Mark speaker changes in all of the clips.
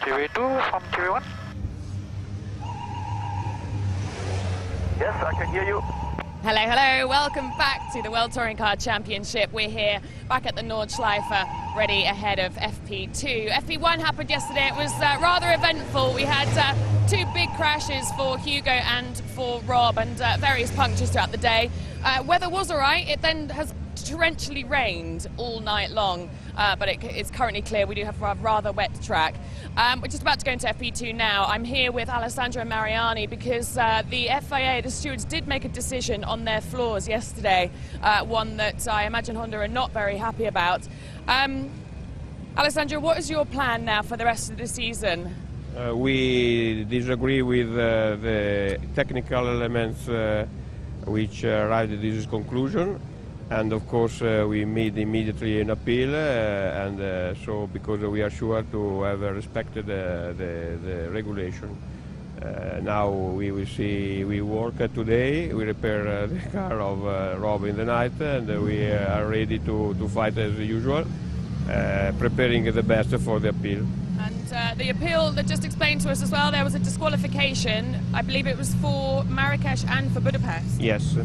Speaker 1: TV2 from TV1.
Speaker 2: Yes, I can hear you.
Speaker 3: Hello, hello. Welcome back to the World Touring Car Championship. We're here back at the Nordschleife, ready ahead of FP2. FP1 happened yesterday. It was rather eventful. We had two big crashes for Hugo and for Rob, and various punctures throughout the day. Weather was all right. It then has torrentially rained all night long, but it's currently clear. We do have a rather wet track. We're just about to go into FP2 now. I'm here with Alessandro Mariani because the FIA, the stewards, did make a decision on their floors yesterday, one that I imagine Honda are not very happy about. Alessandro, what is your plan now for the rest of the season?
Speaker 4: We disagree with the technical elements which arrived at this conclusion. And of course we made immediately an appeal, and so because we are sure to have respected the regulation. Now we will see, we work today, we repair the car of Rob in the night, and we are ready to fight as usual, preparing the best for the appeal.
Speaker 3: And the appeal that just explained to us as well, there was a disqualification. I believe it was for Marrakesh and for Budapest.
Speaker 4: Yes.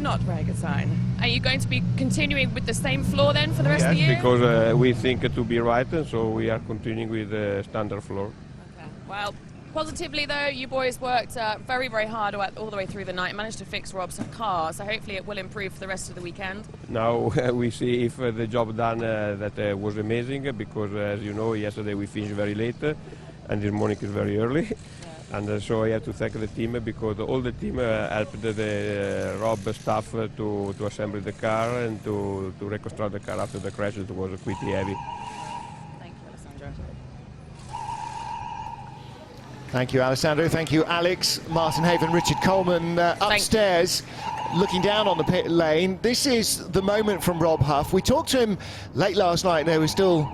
Speaker 3: Not a very good sign. Are you going to be continuing with the same floor then for the rest of the year?
Speaker 4: Yes, because we think to be right, and so we are continuing with the standard floor.
Speaker 3: Okay. Well, positively though, you boys worked very, very hard all the way through the night, managed to fix Rob's car, so hopefully it will improve for the rest of the weekend.
Speaker 4: Now we see if the job done that was amazing, because as you know, yesterday we finished very late, and this morning is very early. And so I have to thank the team, because all the team helped the Rob staff to assemble the car and to reconstruct the car after the crash. It was pretty heavy.
Speaker 3: Thank you, Alessandro.
Speaker 5: Thank you, Alessandro. Thank you, Alex, Martin Haven, Richard Coleman upstairs, looking down on the pit lane. This is the moment from Rob Huff. We talked to him late last night. They were still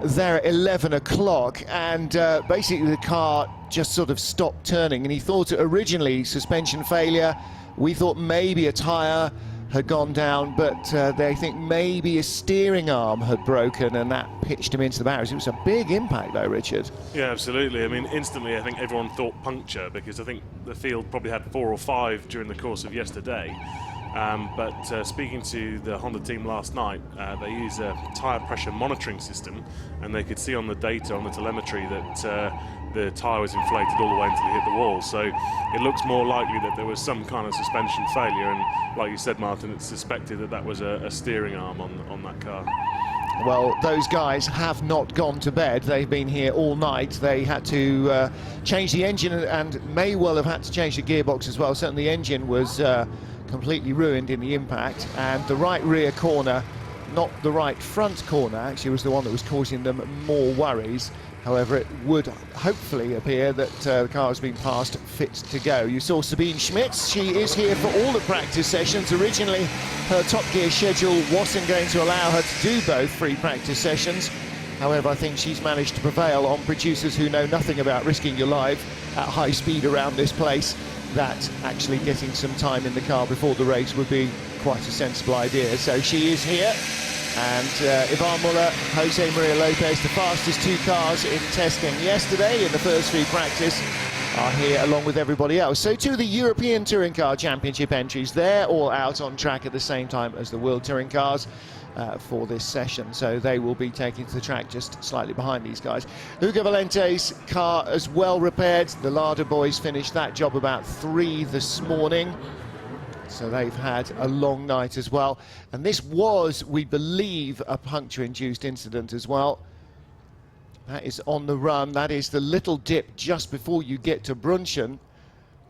Speaker 5: there at 11 o'clock, and basically the car just sort of stopped turning, and he thought originally suspension failure. We thought maybe a tyre had gone down, but they think maybe a steering arm had broken, and that pitched him into the barriers. It was a big impact though, Richard.
Speaker 6: Yeah, absolutely. I mean, instantly I think everyone thought puncture, because I think the field probably had 4 or 5 during the course of yesterday. But speaking to the Honda team last night, they use a tyre pressure monitoring system, and they could see on the data, on the telemetry, that the tyre was inflated all the way until it hit the wall. So it looks more likely that there was some kind of suspension failure, and like you said, Martin, it's suspected that that was a steering arm on that car.
Speaker 5: Well, those guys have not gone to bed. They've been here all night. They had to change the engine, and may well have had to change the gearbox as well. Certainly the engine was completely ruined in the impact, and the right rear corner, not the right front corner, actually was the one that was causing them more worries. However, it would hopefully appear that the car has been passed fit to go. You saw Sabine Schmitz. She is here for all the practice sessions. Originally, her Top Gear schedule wasn't going to allow her to do both free practice sessions. However, I think she's managed to prevail on producers who know nothing about risking your life at high speed around this place, that actually getting some time in the car before the race would be quite a sensible idea. So she is here, and Ivan Muller, Jose Maria Lopez, the fastest 2 cars in testing yesterday in the first free practice. are here along with everybody else. So to the European Touring Car Championship entries, they're all out on track at the same time as the World Touring Cars for this session. So they will be taking to the track just slightly behind these guys. Luca Valente's car as well repaired. The Lada boys finished that job about 3 this morning. So they've had a long night as well. And this was, we believe, a puncture-induced incident as well. That is on the run. That is the little dip just before you get to Brunchen.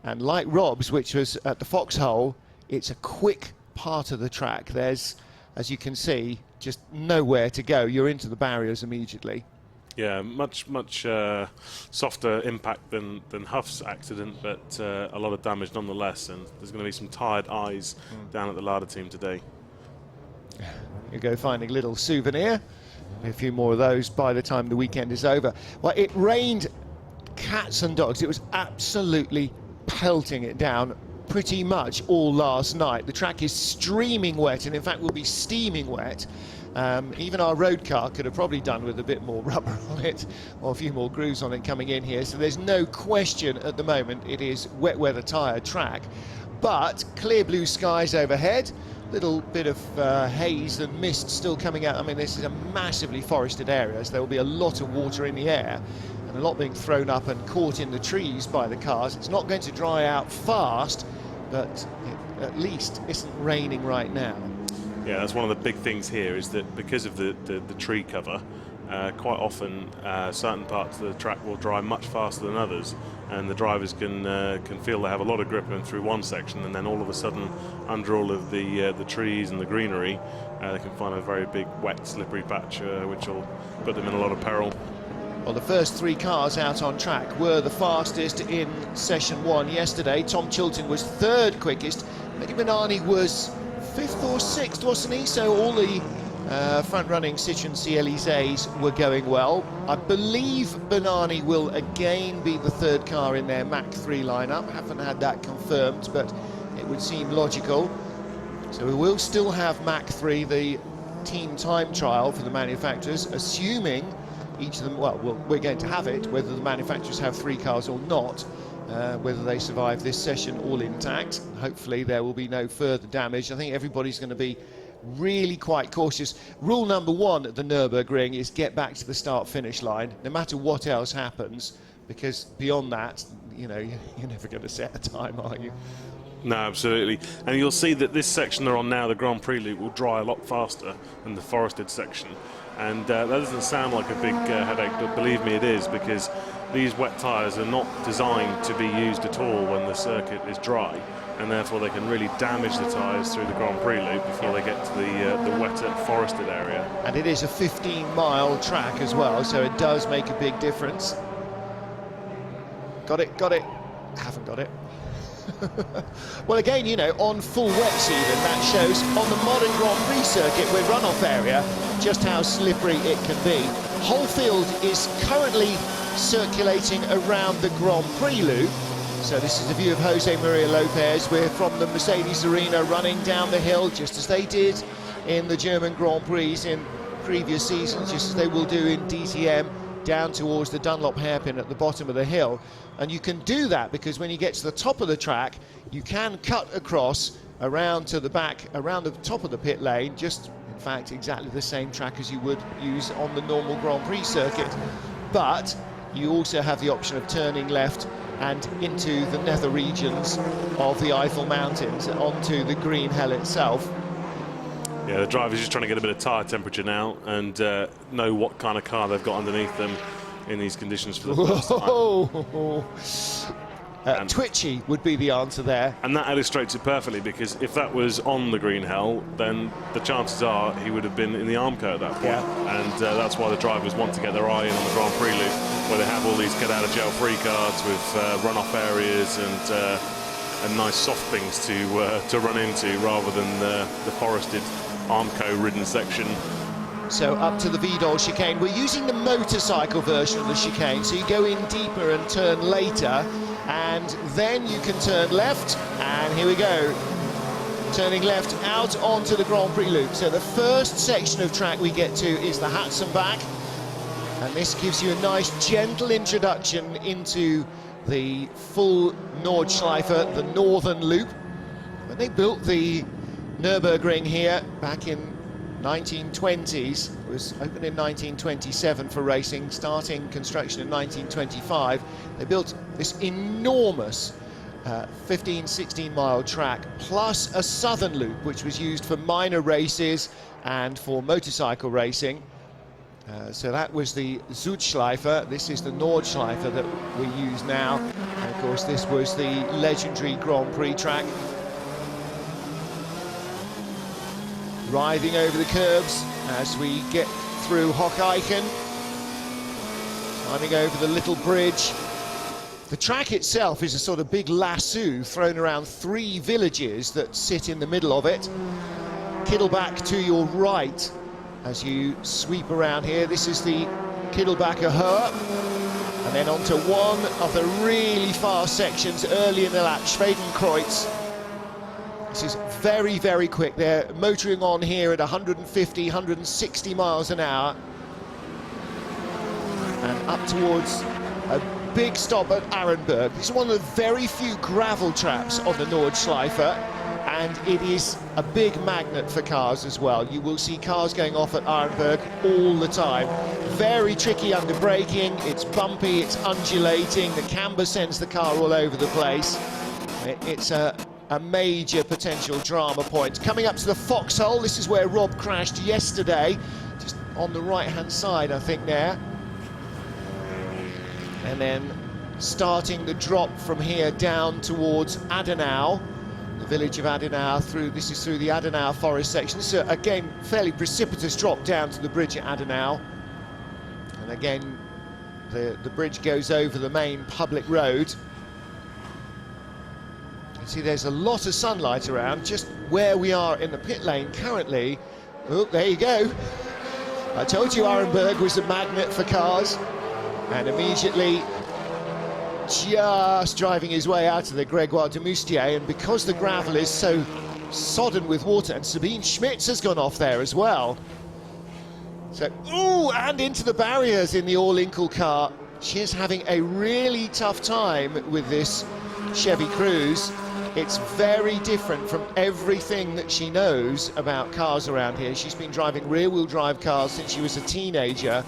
Speaker 5: And like Rob's, which was at the Foxhole, it's a quick part of the track. There's, as you can see, just nowhere to go. You're into the barriers immediately.
Speaker 6: Yeah, much softer impact than Huff's accident, but a lot of damage nonetheless. And there's going to be some tired eyes down at the Lada team today.
Speaker 5: You go finding a little souvenir. A few more of those by the time the weekend is over. Well, it rained cats and dogs. It was absolutely pelting it down pretty much all last night. The track is streaming wet, and in fact will be steaming wet. Even our road car could have probably done with a bit more rubber on it, or a few more grooves on it coming in here. So there's no question at the moment it is wet weather tired track, but clear blue skies overhead. Little bit of haze and mist still coming out. I mean, this is a massively forested area, so there will be a lot of water in the air and a lot being thrown up and caught in the trees by the cars. It's not going to dry out fast, but it at least isn't raining right now.
Speaker 6: Yeah, that's one of the big things here, is that because of the tree cover, quite often certain parts of the track will dry much faster than others, and the drivers can feel they have a lot of grip going through one section, and then all of a sudden, under all of the trees and the greenery, they can find a very big wet slippery patch which will put them in a lot of peril.
Speaker 5: Well, the first 3 cars out on track were the fastest in session 1 yesterday. Tom Chilton was 3rd quickest. Mickey Benani was 5th or 6th, wasn't he? So all the front-running Citroën C-Elysées were going well. I believe Benani will again be the 3rd car in their Mach 3 lineup. Haven't had that confirmed, but it would seem logical. So we will still have Mach 3, the team time trial for the manufacturers, assuming each of them, well, we're going to have it, whether the manufacturers have 3 cars or not. Whether they survive this session all intact. Hopefully there will be no further damage. I think everybody's going to be really quite cautious. Rule number 1 at the Nürburgring is get back to the start-finish line, no matter what else happens, because beyond that, you know, you're never going to set a time, are you?
Speaker 6: No, absolutely. And you'll see that this section they're on now, the Grand Prix loop, will dry a lot faster than the forested section. And that doesn't sound like a big headache, but believe me, it is, because these wet tyres are not designed to be used at all when the circuit is dry, and therefore they can really damage the tyres through the Grand Prix loop before they get to the wetter forested area. And
Speaker 5: it is a 15-mile track as well, so it does make a big difference. Got it. Haven't got it. Well, again, you know, on full wets even, that shows on the modern Grand Prix circuit with runoff area just how slippery it can be. Whole field is currently circulating around the Grand Prix loop. So this is the view of Jose Maria Lopez. We're from the Mercedes Arena running down the hill, just as they did in the German Grand Prix in previous seasons, just as they will do in DTM, down towards the Dunlop hairpin at the bottom of the hill. And you can do that because when you get to the top of the track, you can cut across around to the back, around the top of the pit lane, just in fact exactly the same track as you would use on the normal Grand Prix circuit. But you also have the option of turning left and into the nether regions of the Eifel Mountains, onto the Green Hell itself.
Speaker 6: Yeah, the driver's just trying to get a bit of tyre temperature now and know what kind of car they've got underneath them in these conditions for the first time.
Speaker 5: Twitchy would be the answer there.
Speaker 6: And that illustrates it perfectly, because if that was on the Green Hell, then the chances are he would have been in the Armco at that point. Yeah. And that's why the drivers want to get their eye in on the Grand Prix loop, where they have all these get-out-of-jail-free cards with run-off areas and nice soft things to run into, rather than the forested Armco-ridden section.
Speaker 5: So up to the Vidal chicane. We're using the motorcycle version of the chicane, so you go in deeper and turn later, and then you can turn left, and here we go. Turning left out onto the Grand Prix loop. So the first section of track we get to is the Hatzenbach, and this gives you a nice gentle introduction into the full Nordschleife, the northern loop. When they built the Nürburgring here back in 1920s, it was opened in 1927 for racing, starting construction in 1925. They built this enormous 15-16 mile track, plus a southern loop which was used for minor races and for motorcycle racing. So that was the Südschleife. This is the Nordschleife that we use now. And of course this was the legendary Grand Prix track. Writhing over the curves as we get through Hocheichen, climbing over the little bridge. The track itself is a sort of big lasso thrown around 3 villages that sit in the middle of it. Kittelbach to your right as you sweep around here. This is the Kittelbacher Höhe, and then onto one of the really fast sections early in the lap, Schwedenkreuz. This is very, very quick. They're motoring on here at 150, 160 miles an hour. And up towards a big stop at Arenberg. This is one of the very few gravel traps on the Nordschleife, and it is a big magnet for cars as well. You will see cars going off at Arenberg all the time. Very tricky under braking, it's bumpy, it's undulating, the camber sends the car all over the place. It's a major potential drama point. Coming up to the foxhole, this is where Rob crashed yesterday, just on the right-hand side, I think, there. And then starting the drop from here down towards Adenau, the village of Adenau. This is through the Adenau forest section. This is, again, fairly precipitous drop down to the bridge at Adenau. And again, the bridge goes over the main public road. You see there's a lot of sunlight around just where we are in the pit lane currently. Oh, there you go. I told you Arenberg was a magnet for cars, and immediately just driving his way out of the Grégoire de Moustier, and because the gravel is so sodden with water, and Sabine Schmitz has gone off there as well. So, ooh, and into the barriers in the All-Inkle car. She is having a really tough time with this Chevy Cruze. It's very different from everything that she knows about cars around here. She's been driving rear-wheel drive cars since she was a teenager.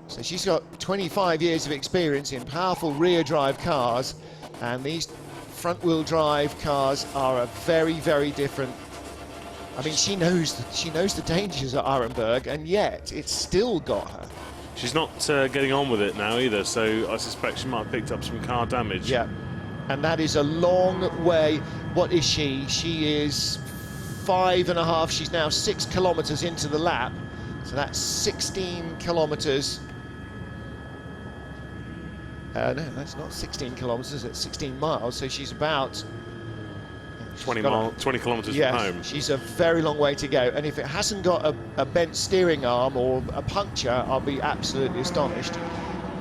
Speaker 5: So she's got 25 years of experience in powerful rear drive cars, and these front-wheel drive cars are a very, very different. I mean, she knows the dangers at Arenberg, and yet it's still got her.
Speaker 6: She's not getting on with it now either, so I suspect she might have picked up some car damage.
Speaker 5: Yeah. And that is a long way. What is she? She is 5.5. She's now 6 kilometers into the lap. So that's 16 kilometers. No, that's not 16 kilometers, it's 16 miles. So she's about
Speaker 6: 20 kilometers from home.
Speaker 5: She's a very long way to go. And if it hasn't got a bent steering arm or a puncture, I'll be absolutely astonished.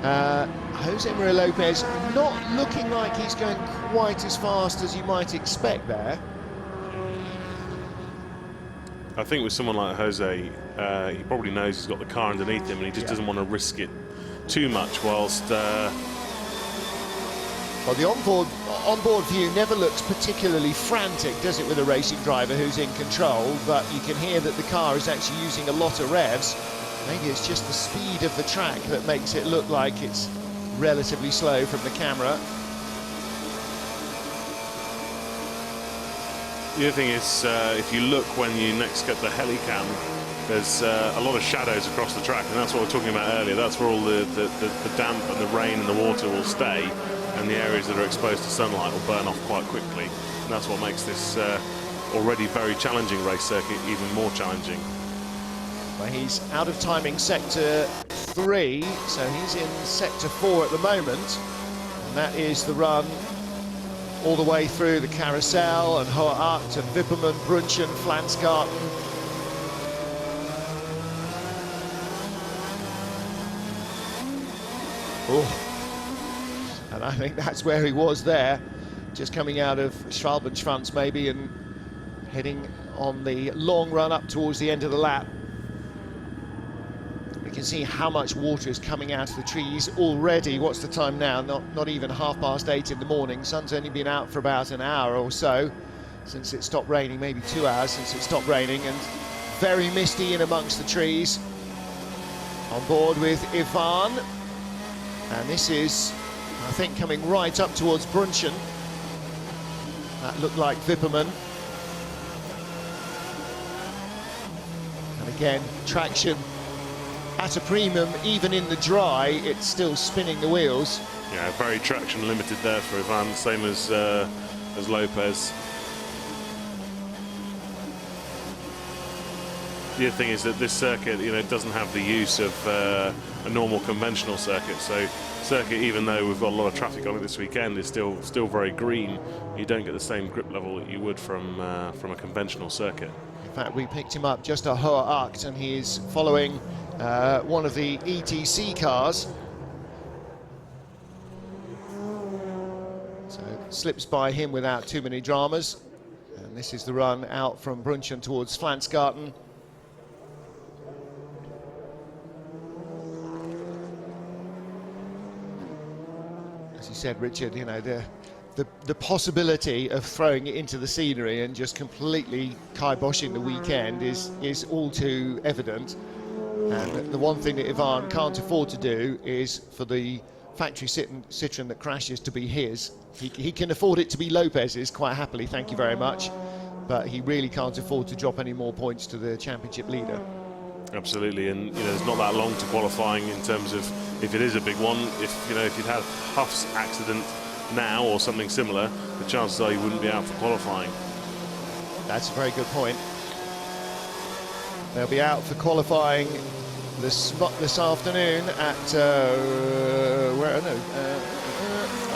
Speaker 5: Jose Maria Lopez not looking like he's going quite as fast as you might expect there.
Speaker 6: I think with someone like Jose, he probably knows he's got the car underneath him, and he just doesn't want to risk it too much whilst...
Speaker 5: Well, the onboard view never looks particularly frantic, does it, with a racing driver who's in control, but you can hear that the car is actually using a lot of revs. Maybe it's just the speed of the track that makes it look like it's relatively slow from the camera.
Speaker 6: The other thing is, if you look when you next get the helicam, there's a lot of shadows across the track, and that's what we were talking about earlier. That's where all the damp and the rain and the water will stay, and the areas that are exposed to sunlight will burn off quite quickly. And that's what makes this already very challenging race circuit even more challenging.
Speaker 5: Well, he's out of timing sector 3, so he's in sector 4 at the moment, and that is the run all the way through the Carousel and Hohe Acht and Wippermann, Brunchen, Flansgarten. Oh, and I think that's where he was there, just coming out of Schwalbenschwanz maybe and heading on the long run up towards the end of the lap. can see how much water is coming out of the trees already. What's the time now? Not even 8:30 in the morning. Sun's only been out for about an hour or so since it stopped raining, maybe 2 hours since it stopped raining, and very misty in amongst the trees. On board with Ivan, and this is, I think, coming right up towards Brunchen. That looked like Wipperman. And again, traction at a premium, even in the dry, it's still spinning the wheels.
Speaker 6: Yeah, very traction limited there for Ivan, same as Lopez. The other thing is that this circuit, doesn't have the use of a normal conventional circuit. So, circuit, even though we've got a lot of traffic on it this weekend, is still very green. You don't get the same grip level that you would from a conventional circuit.
Speaker 5: In fact, we picked him up just a Hohe Acht, and he is following one of the ETC cars. So slips by him without too many dramas. And this is the run out from Brunchen towards Flansgarten. As you said, Richard, the possibility of throwing it into the scenery and just completely kiboshing the weekend is all too evident. And the one thing that Ivan can't afford to do is for the factory Citroën that crashes to be his. He can afford it to be Lopez's quite happily, thank you very much, but he really can't afford to drop any more points to the championship leader.
Speaker 6: Absolutely, and there's not that long to qualifying in terms of if it is a big one. If you'd had Huff's accident now or something similar, the chances are you wouldn't be out for qualifying.
Speaker 5: That's a very good point. They'll be out for qualifying this afternoon at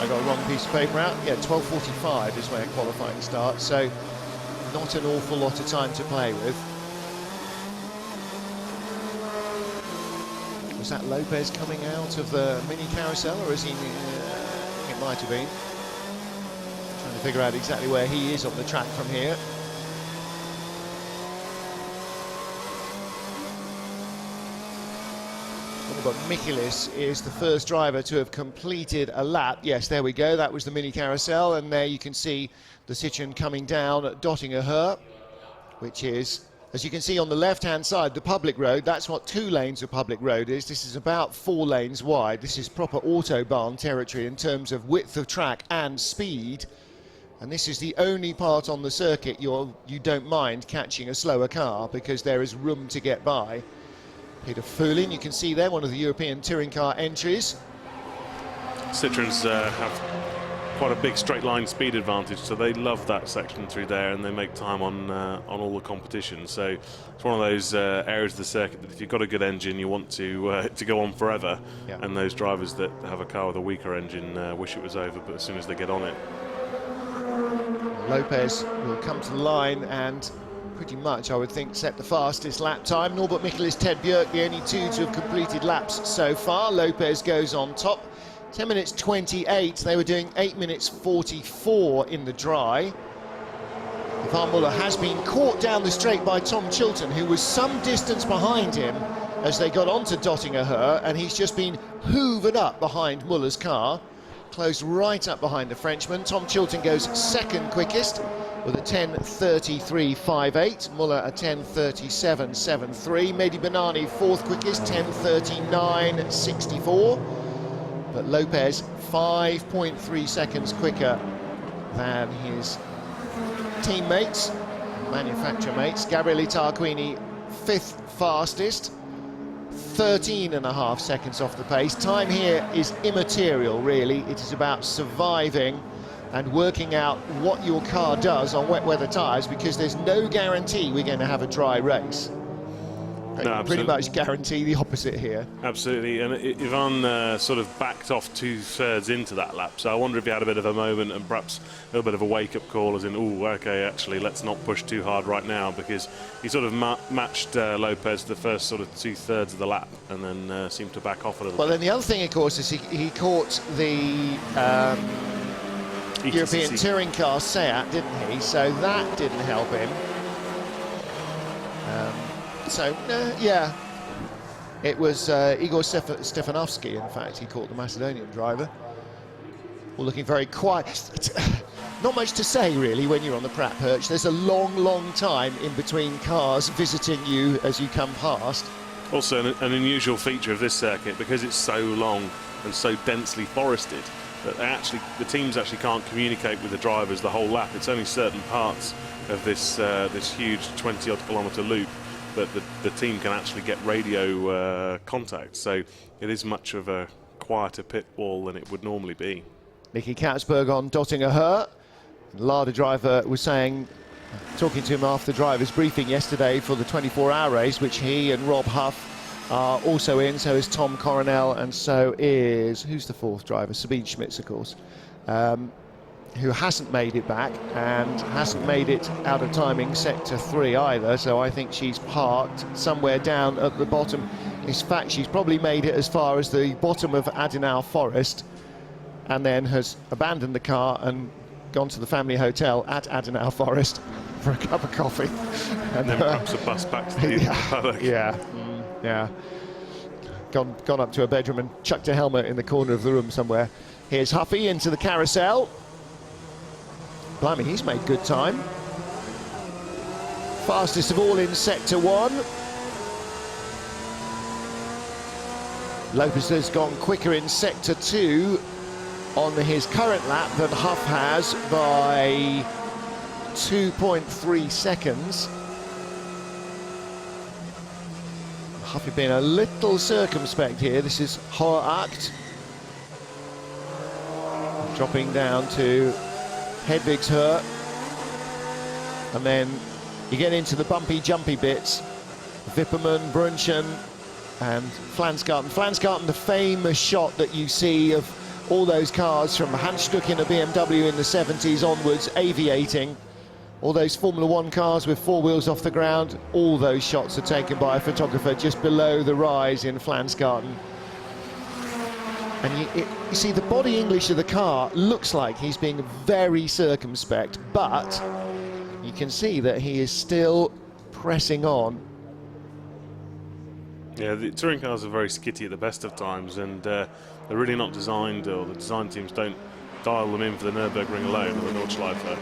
Speaker 5: I got a wrong piece of paper out. Yeah, 12:45 is where qualifying starts, so not an awful lot of time to play with. Was that Lopez coming out of the mini carousel, or is he? It might have been. Trying to figure out exactly where he is on the track from here. But Michelis is the first driver to have completed a lap. Yes, there we go. That was the mini carousel, and there you can see the Citroën coming down at Dottinger Höhe, which is, as you can see on the left-hand side, the public road. That's what 2 lanes of public road is. This is about 4 lanes wide. This is proper Autobahn territory in terms of width of track and speed. And this is the only part on the circuit you don't mind catching a slower car, because there is room to get by. Peter Foulin, you can see there, one of the European touring car entries.
Speaker 6: Citroëns have quite a big straight line speed advantage, so they love that section through there, and they make time on all the competition. So it's one of those areas of the circuit that if you've got a good engine, you want to go on forever. Yeah. And those drivers that have a car with a weaker engine wish it was over, but as soon as they get on it.
Speaker 5: Lopez will come to the line and pretty much, I would think, set the fastest lap time. Norbert Michelis, Ted Björk, the only 2 to have completed laps so far. Lopez goes on top. 10 minutes 28. They were doing 8 minutes 44 in the dry. Van Muller has been caught down the straight by Tom Chilton, who was some distance behind him as they got onto Dottinger Höhe, and he's just been hoovered up behind Muller's car, closed right up behind the Frenchman. Tom Chilton goes second quickest with a 10:33.58. Muller a 10:37.73. Mehdi Benani fourth quickest, 10:39.64. But Lopez 5.3 seconds quicker than his teammates, manufacturer mates. Gabriele Tarquini 5th fastest, 13.5 seconds off the pace. Time here is immaterial, really. It is about surviving and working out what your car does on wet weather tyres, because there's no guarantee we're going to have a dry race.
Speaker 6: No,
Speaker 5: pretty much guarantee the opposite here.
Speaker 6: Absolutely, and Ivan sort of backed off 2/3 into that lap, so I wonder if he had a bit of a moment and perhaps a little bit of a wake-up call, as in, oh, okay, actually, let's not push too hard right now, because he sort of matched Lopez the first sort of 2/3 of the lap, and then seemed to back off a little bit.
Speaker 5: Well, then the other thing, of course, is he caught the European touring car Seat, didn't he? So that didn't help him. Yeah, It was Igor Stefanovski, in fact, he caught the Macedonian driver. All looking very quiet. It's not much to say, really, when you're on the Pratt perch. There's a long, long time in between cars visiting you as you come past.
Speaker 6: Also, an unusual feature of this circuit, because it's so long and so densely forested, that the teams actually can't communicate with the drivers the whole lap. It's only certain parts of this this huge 20-odd kilometre loop that the team can actually get radio contact. So it is much of a quieter pit wall than it would normally be.
Speaker 5: Nicky Katzberg on Dottinger Her. Lada driver was saying, talking to him after the driver's briefing yesterday for the 24-hour race, which he and Rob Huff are also in, so is Tom Coronel, and so is, who's the fourth driver? Sabine Schmitz, of course, who hasn't made it back and hasn't made it out of timing sector 3 either, so I think she's parked somewhere down at the bottom. In fact, she's probably made it as far as the bottom of Adenauer Forest and then has abandoned the car and gone to the family hotel at Adenauer Forest for a cup of coffee.
Speaker 6: And then perhaps a bus back to the paddock.
Speaker 5: Yeah. Gone up to her bedroom and chucked a helmet in the corner of the room somewhere. Here's Huffy into the carousel. Blimey, he's made good time. Fastest of all in sector 1. Lopez has gone quicker in sector 2 on his current lap than Huff has by 2.3 seconds. Huffy being a little circumspect here. This is Hoeracht. Dropping down to Hedvig's Her. And then you get into the bumpy, jumpy bits. Wippermann, Brunchen and Flansgarten. Flansgarten, the famous shot that you see of all those cars from Hans Stuck in a BMW in the 70s onwards, aviating. All those Formula 1 cars with 4 wheels off the ground, all those shots are taken by a photographer just below the rise in Flansgarten. And you see, the body English of the car looks like he's being very circumspect, but you can see that he is still pressing on.
Speaker 6: Yeah, the touring cars are very skitty at the best of times, and they're really not designed, or the design teams don't dial them in for the Nürburgring alone, or the Nordschleife,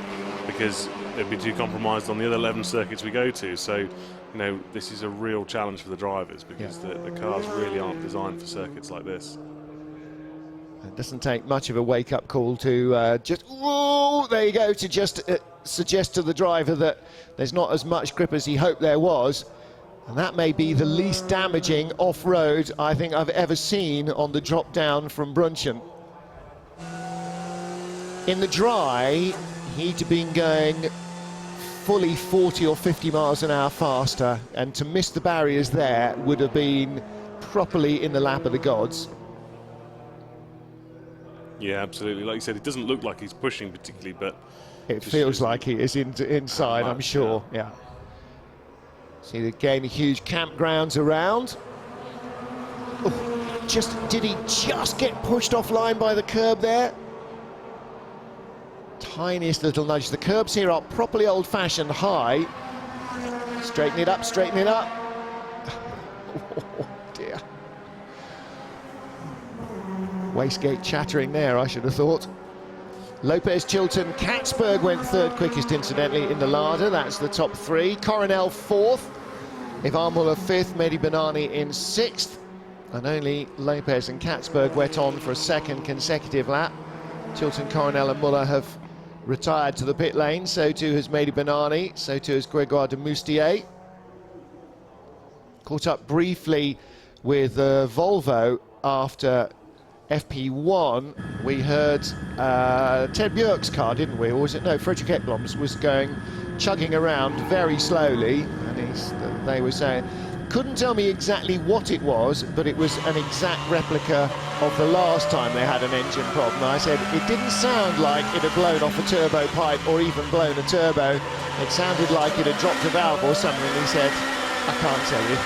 Speaker 6: because they'd be too compromised on the other 11 circuits we go to. So, you know, this is a real challenge for the drivers, because the cars really aren't designed for circuits like this.
Speaker 5: It doesn't take much of a wake-up call to just, whoa, there you go, to just suggest to the driver that there's not as much grip as he hoped there was. And that may be the least damaging off-road I think I've ever seen on the drop down from Brunchen. In the dry, he'd been going fully 40 or 50 miles an hour faster, and to miss the barriers there would have been properly in the lap of the gods.
Speaker 6: Yeah, absolutely. Like you said, it doesn't look like he's pushing particularly, but
Speaker 5: it feels like he is inside, I'm sure. Yeah. See again, huge campgrounds around. Oh, did he just get pushed offline by the curb there? Tiniest little nudge. The curbs here are properly old-fashioned high. Straighten it up, straighten it up. Oh dear. Wastegate chattering there, I should have thought. Lopez, Chilton, Katzberg went third quickest, incidentally, in the Lada. That's the top 3. Coronel fourth. Ivan Muller fifth. Mehdi Benani in 6th. And only Lopez and Katzberg went on for a second consecutive lap. Chilton, Coronel and Muller have retired to the pit lane. So too has Mehdi Benani. So too has Grégoire de Moustier. Caught up briefly with Volvo after FP1. We heard Ted Björk's car, didn't we? Or was it? No, Fredrik Ekblom's was chugging around very slowly, and they were saying, couldn't tell me exactly what it was, but it was an exact replica of the last time they had an engine problem. I said, it didn't sound like it had blown off a turbo pipe or even blown a turbo. It sounded like it had dropped a valve or something. He said, I can't tell you.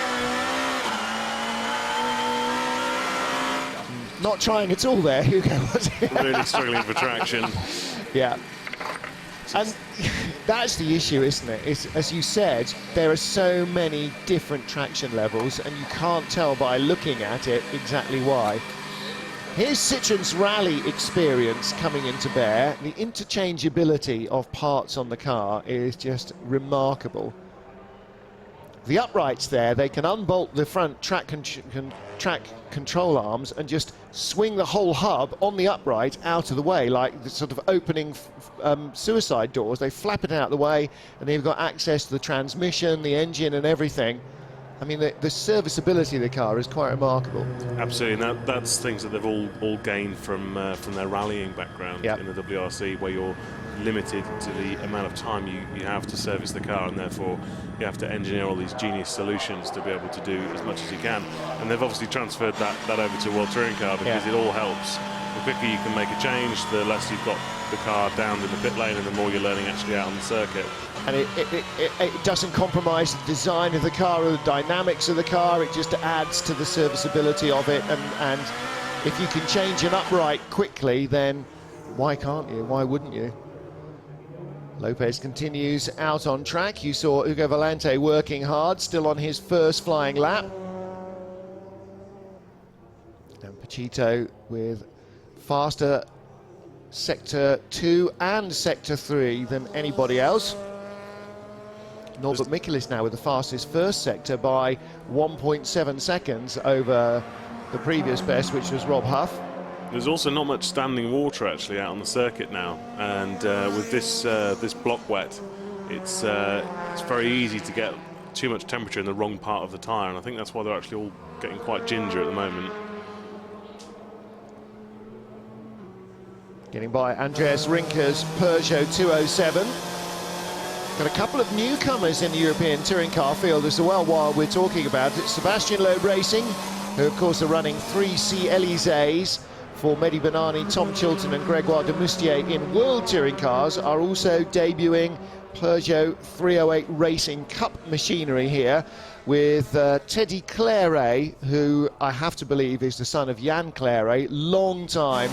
Speaker 5: Not trying at all there, Hugo, was it?
Speaker 6: Really struggling for traction.
Speaker 5: Yeah. And that's the issue, isn't it? It's, as you said, there are so many different traction levels, and you can't tell by looking at it exactly why. Here's Citroen's rally experience coming into bear. The interchangeability of parts on the car is just remarkable. The uprights there, they can unbolt the front track control arms and just swing the whole hub on the upright out of the way, like the sort of opening suicide doors. They flap it out of the way, and then you've got access to the transmission, the engine and everything. I mean, the serviceability of the car is quite remarkable.
Speaker 6: Absolutely, and that's things that they've all gained from their rallying background in the WRC, where you're limited to the amount of time you have to service the car, and therefore you have to engineer all these genius solutions to be able to do as much as you can. And they've obviously transferred that over to a World Touring car, because it all helps. The quicker you can make a change, the less you've got the car down in the pit lane, and the more you're learning actually out on the circuit.
Speaker 5: And it doesn't compromise the design of the car or the dynamics of the car. It just adds to the serviceability of it. And if you can change an upright quickly, then why can't you? Why wouldn't you? Lopez continues out on track. You saw Hugo Valente working hard, still on his first flying lap. And Pachito with faster Sector 2 and Sector 3 than anybody else. Norbert Michelis now with the fastest first sector by 1.7 seconds over the previous best, which was Rob Huff.
Speaker 6: There's also not much standing water actually out on the circuit now, and with this block wet, it's very easy to get too much temperature in the wrong part of the tyre, and I think that's why they're actually all getting quite ginger at the moment.
Speaker 5: Getting by Andreas Rinker's Peugeot 207. Got a couple of newcomers in the European touring car field as well while we're talking about it. Sebastian Loeb Racing, who of course are running 3 C-Elysées for Mehdi Benani, Tom Chilton and Gregoire de Moustier in World Touring cars, are also debuting Peugeot 308 Racing Cup machinery here with Teddy Clairet, who I have to believe is the son of Yann Clairet, long-time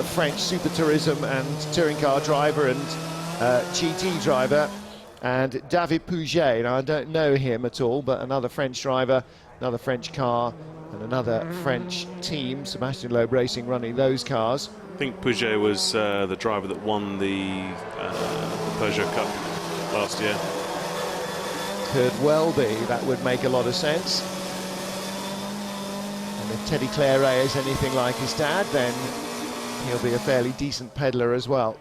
Speaker 5: French Super Tourism and touring car driver and GT driver, and David Pouget. Now I don't know him at all, but another French driver, another French car and another French team, Sebastian Loeb Racing running those cars.
Speaker 6: I think Pouget was the driver that won the Peugeot Cup last year.
Speaker 5: Could well be, that would make a lot of sense. And if Teddy Clairet is anything like his dad, then he'll be a fairly decent peddler as well.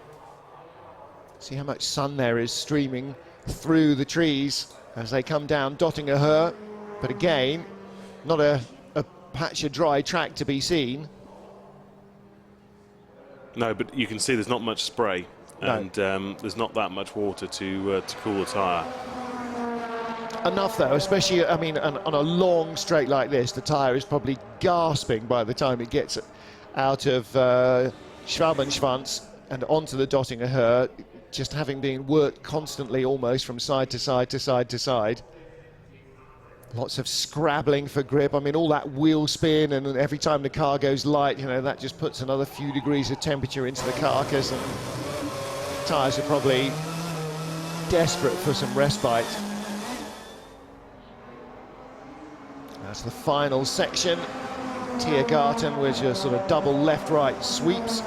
Speaker 5: See how much sun there is streaming through the trees as they come down Dottinger. But again, not a patch of dry track to be seen.
Speaker 6: No, but you can see there's not much spray, and there's not that much water to cool the tyre.
Speaker 5: Enough though, especially, I mean, on a long straight like this, the tyre is probably gasping by the time it gets out of Schwabenschwanz and onto the Dottinger, just having been worked constantly almost from side to side to side to side. Lots of scrabbling for grip. I mean, all that wheel spin, and every time the car goes light, you know, that just puts another few degrees of temperature into the carcass, and tyres are probably desperate for some respite. That's the final section. Tiergarten with your sort of double left-right sweeps.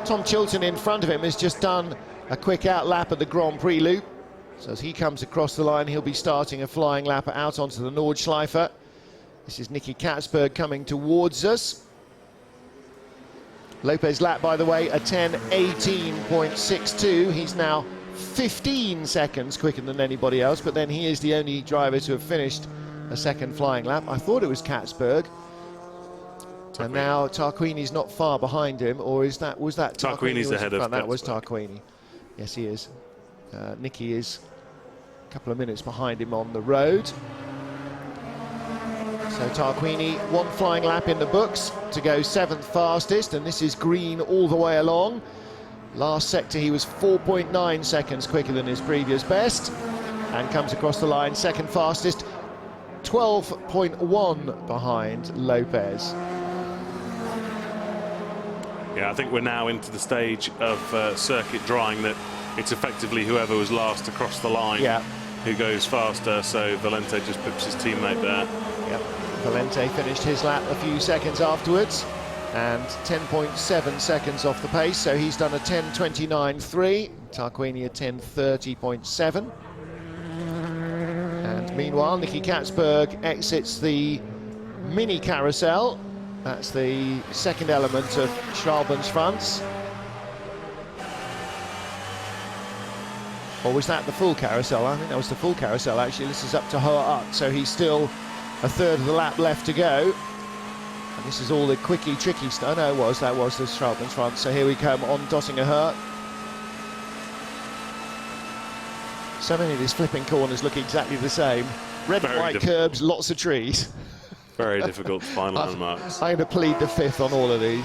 Speaker 5: Tom Chilton in front of him has just done a quick out lap at the Grand Prix loop. So as he comes across the line, he'll be starting a flying lap out onto the Nordschleife. This is Nicky Katzberg coming towards us. Lopez lap, by the way, a 10:18.62. He's now 15 seconds quicker than anybody else, but then he is the only driver to have finished a second flying lap. I thought it was Katzberg. And now Tarquini's not far behind him, or was that
Speaker 6: Tarquini's ahead of
Speaker 5: that was Tarquini. Yes, he is. Nicky is a couple of minutes behind him on the road. So Tarquini, one flying lap in the books to go 7th fastest, and this is green all the way along. Last sector he was 4.9 seconds quicker than his previous best, and comes across the line second fastest, 12.1 behind Lopez.
Speaker 6: Yeah, I think we're now into the stage of circuit drying that it's effectively whoever was last across the line who goes faster. So Valente just pips his teammate there.
Speaker 5: Yep. Valente finished his lap a few seconds afterwards, and 10.7 seconds off the pace, so he's done a 10:29.3, Tarquini a 10:30.7. And meanwhile, Nicky Katzberg exits the mini carousel. That's the second element of Schwalben's Or was that the full carousel? I think that was the full carousel, actually. This is up to Hoa Ut, so he's still a third of the lap left to go. And this is all the quickie, tricky stuff. No, that was the Schwalben's. So here we come on Dottinger. So many of these flipping corners look exactly the same. Red and white curbs, lots of trees.
Speaker 6: Very difficult to find landmarks.
Speaker 5: I'm going to plead the fifth on all of these.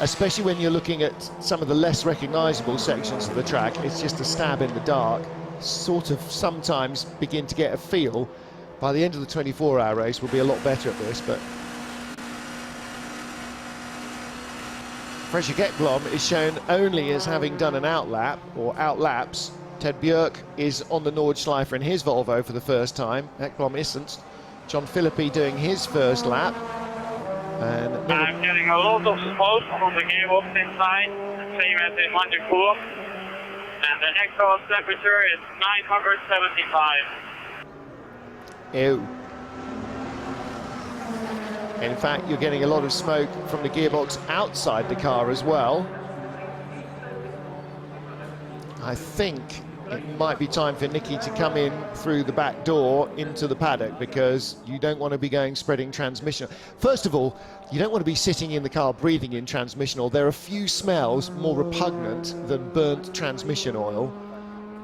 Speaker 5: Especially when you're looking at some of the less recognisable sections of the track, it's just a stab in the dark. Sort of sometimes begin to get a feel. By the end of the 24-hour race, we'll be a lot better at this, but Fredrik Ekblom is shown only as having done an outlap, or outlaps. Ted Björk is on the Nordschleife in his Volvo for the first time. Ekblom isn't. John Philippi doing his first lap. And
Speaker 7: I'm getting a lot of smoke from the gearbox inside, same as in Manjapur. And the exhaust temperature is 975.
Speaker 5: Ew. In fact, you're getting a lot of smoke from the gearbox outside the car as well. I think it might be time for Nicky to come in through the back door into the paddock, because you don't want to be going spreading transmission. First of all, you don't want to be sitting in the car breathing in transmission oil. There are few smells more repugnant than burnt transmission oil.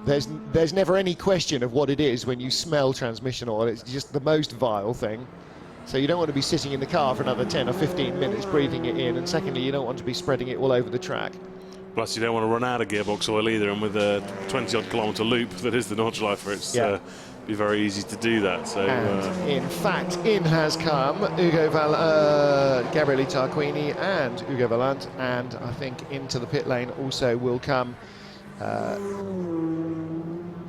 Speaker 5: There's never any question of what it is when you smell transmission oil. It's just the most vile thing. So you don't want to be sitting in the car for another 10 or 15 minutes breathing it in, and secondly, you don't want to be spreading it all over the track.
Speaker 6: Plus, you don't want to run out of gearbox oil either, and with a 20-odd kilometre loop that is the Nordschleife, it's be very easy to do that. So,
Speaker 5: and in fact, in has come Gabriele Tarquini and Ugo Valant, and I think into the pit lane also will come the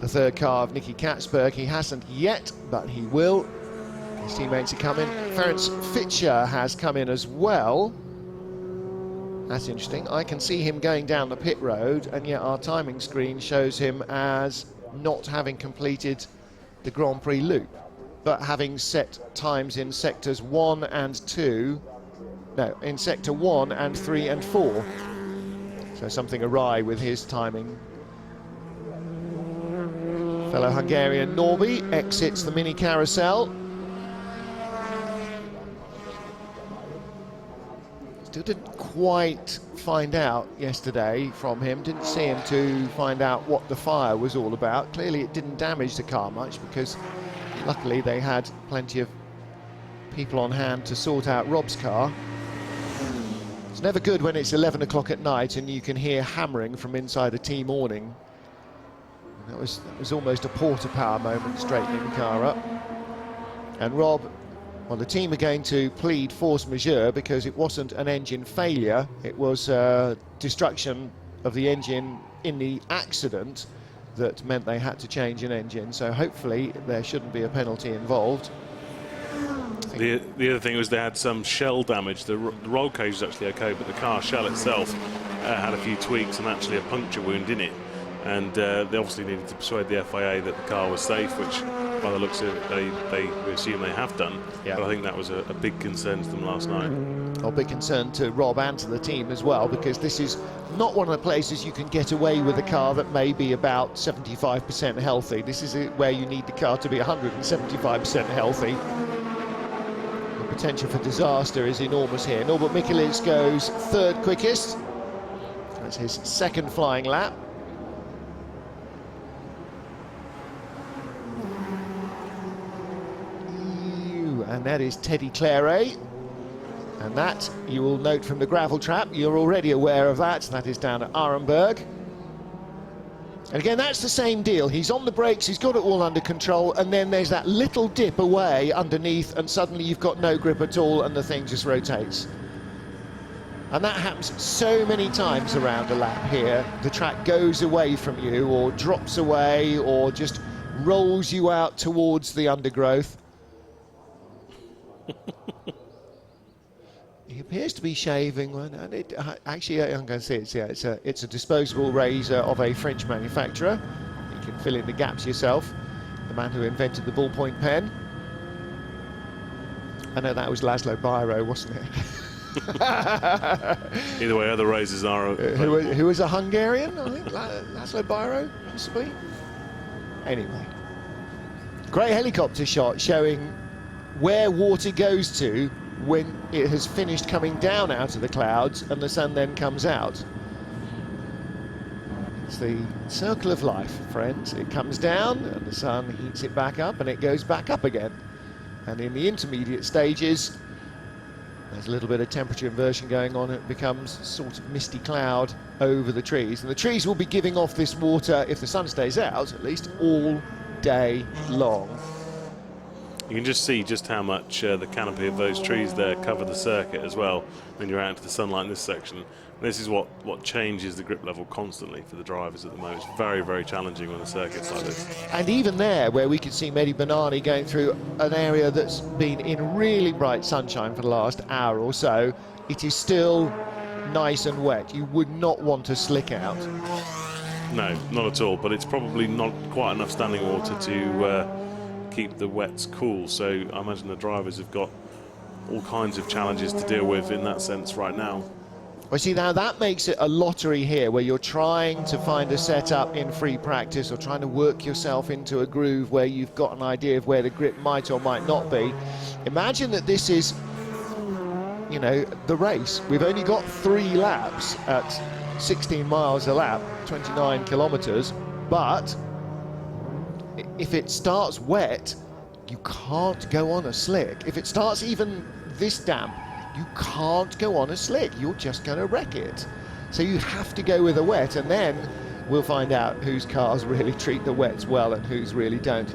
Speaker 5: third car of Nicky Katzberg. He hasn't yet, but he will. His teammates are coming. Ferenc Fitcher has come in as well. That's interesting. I can see him going down the pit road, and yet our timing screen shows him as not having completed the Grand Prix loop, but having set times in sectors 1 and 2. No, in sector 1 and 3 and 4. So something awry with his timing. Fellow Hungarian Norby exits the mini carousel. Still didn't quite find out yesterday from him, didn't see him to find out what the fire was all about. Clearly it didn't damage the car much, because luckily they had plenty of people on hand to sort out Rob's car. It's never good when it's 11 o'clock at night and you can hear hammering from inside a team awning. That was almost a porter power moment, straightening the car up. And Rob, well, the team are going to plead force majeure because it wasn't an engine failure, it was destruction of the engine in the accident that meant they had to change an engine, so hopefully there shouldn't be a penalty involved.
Speaker 6: The other thing was they had some shell damage. The roll cage was actually okay, but the car shell itself had a few tweaks and actually a puncture wound in it. And they obviously needed to persuade the FIA that the car was safe, which by the looks of it, they assume they have done.
Speaker 5: Yeah.
Speaker 6: But I think that was a big concern to them last night.
Speaker 5: A big concern to Rob and to the team as well, because this is not one of the places you can get away with a car that may be about 75% healthy. This is where you need the car to be 175% healthy. The potential for disaster is enormous here. Norbert Michelisz goes third quickest. That's his second flying lap. And that is Teddy Claret. And that, you will note from the gravel trap, you're already aware of that. That is down at Arenberg. And again, that's the same deal. He's on the brakes, he's got it all under control, and then there's that little dip away underneath, and suddenly you've got no grip at all, and the thing just rotates. And that happens so many times around a lap here. The track goes away from you, or drops away, or just rolls you out towards the undergrowth. He appears to be shaving one, and actually, I'm going to say it's a disposable razor of a French manufacturer. You can fill in the gaps yourself. The man who invented the ballpoint pen. I know that was Laszlo Biro, wasn't it?
Speaker 6: Either way, other razors are.
Speaker 5: Who was a Hungarian? I think Laszlo Biro, possibly. Anyway, great helicopter shot showing where water goes to when it has finished coming down out of the clouds and the sun then comes out. It's the circle of life, friends. It comes down and the sun heats it back up and it goes back up again. And in the intermediate stages, there's a little bit of temperature inversion going on. It becomes sort of misty cloud over the trees. And the trees will be giving off this water, if the sun stays out, at least all day long.
Speaker 6: You can just see just how much the canopy of those trees there cover the circuit as well when you're out into the sunlight in this section. This is what changes the grip level constantly for the drivers at the moment. It's very, very challenging on a circuit like this.
Speaker 5: And even there, where we could see Mehdi Banani going through an area that's been in really bright sunshine for the last hour or so, it is still nice and wet. You would not want to slick out.
Speaker 6: No, not at all, but it's probably not quite enough standing water to keep the wets cool, so I imagine the drivers have got all kinds of challenges to deal with in that sense right now.
Speaker 5: Well, see, now that makes it a lottery here, where you're trying to find a setup in free practice or trying to work yourself into a groove where you've got an idea of where the grip might or might not be. Imagine that this is, you know, the race. We've only got 3 laps at 16 miles a lap, 29 kilometers, but if it starts wet, you can't go on a slick. If it starts even this damp, you can't go on a slick. You're just going to wreck it. So you have to go with a wet, and then we'll find out whose cars really treat the wets well and whose really don't.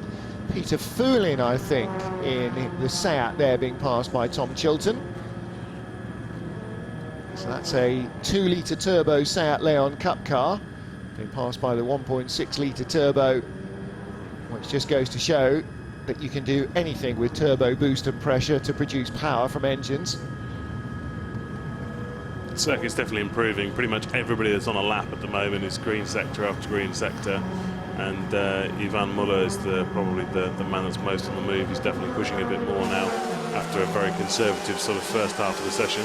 Speaker 5: Peter Foulin, I think, in the Seat there, being passed by Tom Chilton. So that's a 2-litre turbo Seat Leon Cup car, being passed by the 1.6-litre turbo, which just goes to show that you can do anything with turbo boost and pressure to produce power from engines.
Speaker 6: The circuit's definitely improving. Pretty much everybody that's on a lap at the moment is green sector after green sector, and Ivan Muller is probably the man that's most on the move. He's definitely pushing a bit more now after a very conservative sort of first half of the session.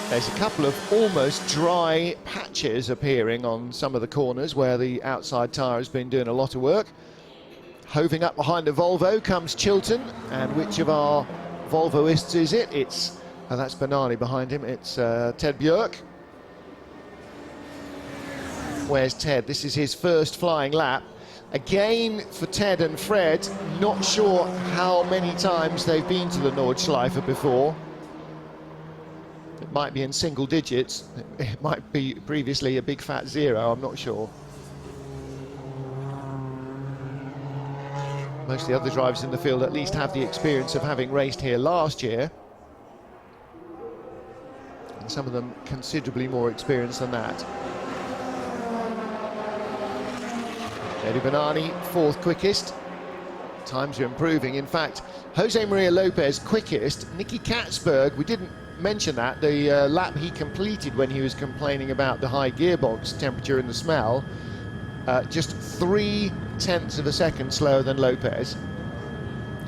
Speaker 5: There's a couple of almost dry patches appearing on some of the corners where the outside tyre has been doing a lot of work. Hoving up behind the Volvo comes Chilton, and which of our Volvoists is it? It's, oh, that's Banani behind him, it's Ted Björk. Where's Ted? This is his first flying lap. Again, for Ted and Fred, not sure how many times they've been to the Nordschleife before. It might be in single digits, it might be previously a big fat 0, I'm not sure. Most of the other drivers in the field at least have the experience of having raced here last year. And some of them considerably more experienced than that. Mehdi Banani, 4th quickest. Times are improving. In fact, Jose Maria Lopez quickest. Nicky Katzberg, we didn't mention that, the lap he completed when he was complaining about the high gearbox temperature and the smell, just 0.3 of a second slower than Lopez,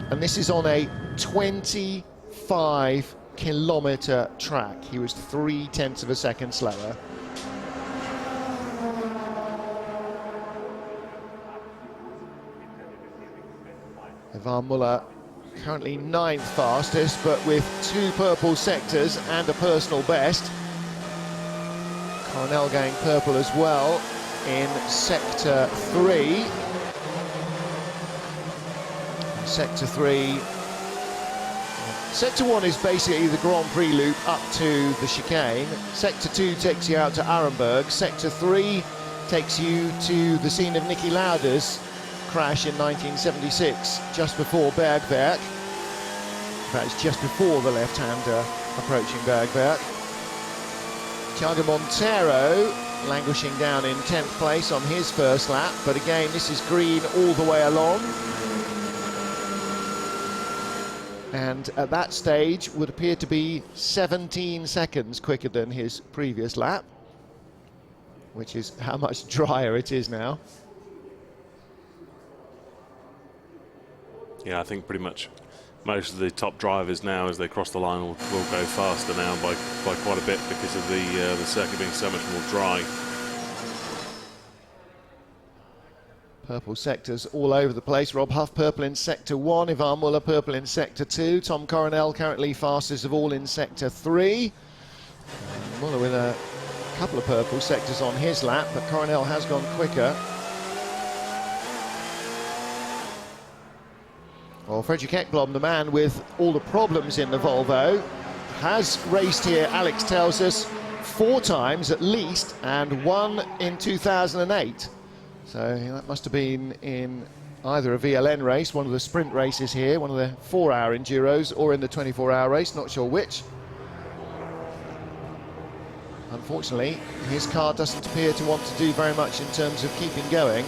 Speaker 5: and this is on a 25-kilometre track. He was 0.3 of a second slower. Ivan Muller currently 9th fastest, but with 2 purple sectors and a personal best. Coronel going purple as well in sector 3. Sector 3. Sector 1 is basically the Grand Prix loop up to the chicane. Sector 2 takes you out to Arenberg. Sector 3 takes you to the scene of Niki Lauda's crash in 1976, just before Bergwerk. In fact, it's just before the left-hander approaching Bergwerk. Thiago Montero languishing down in 10th place on his first lap, but again this is green all the way along, and at that stage would appear to be 17 seconds quicker than his previous lap, which is how much drier it is now.
Speaker 6: Yeah, I think pretty much most of the top drivers now, as they cross the line, will go faster now by quite a bit because of the circuit being so much more dry.
Speaker 5: Purple sectors all over the place. Rob Huff purple in sector 1, Ivan Muller purple in sector 2, Tom Coronel currently fastest of all in sector 3. Muller with a couple of purple sectors on his lap, but Coronel has gone quicker. Well, Fredrik Ekblom, the man with all the problems in the Volvo, has raced here, Alex tells us, 4 times at least, and 1 in 2008. So that must have been in either a VLN race, one of the sprint races here, one of the 4-hour Enduros, or in the 24-hour race, not sure which. Unfortunately, his car doesn't appear to want to do very much in terms of keeping going.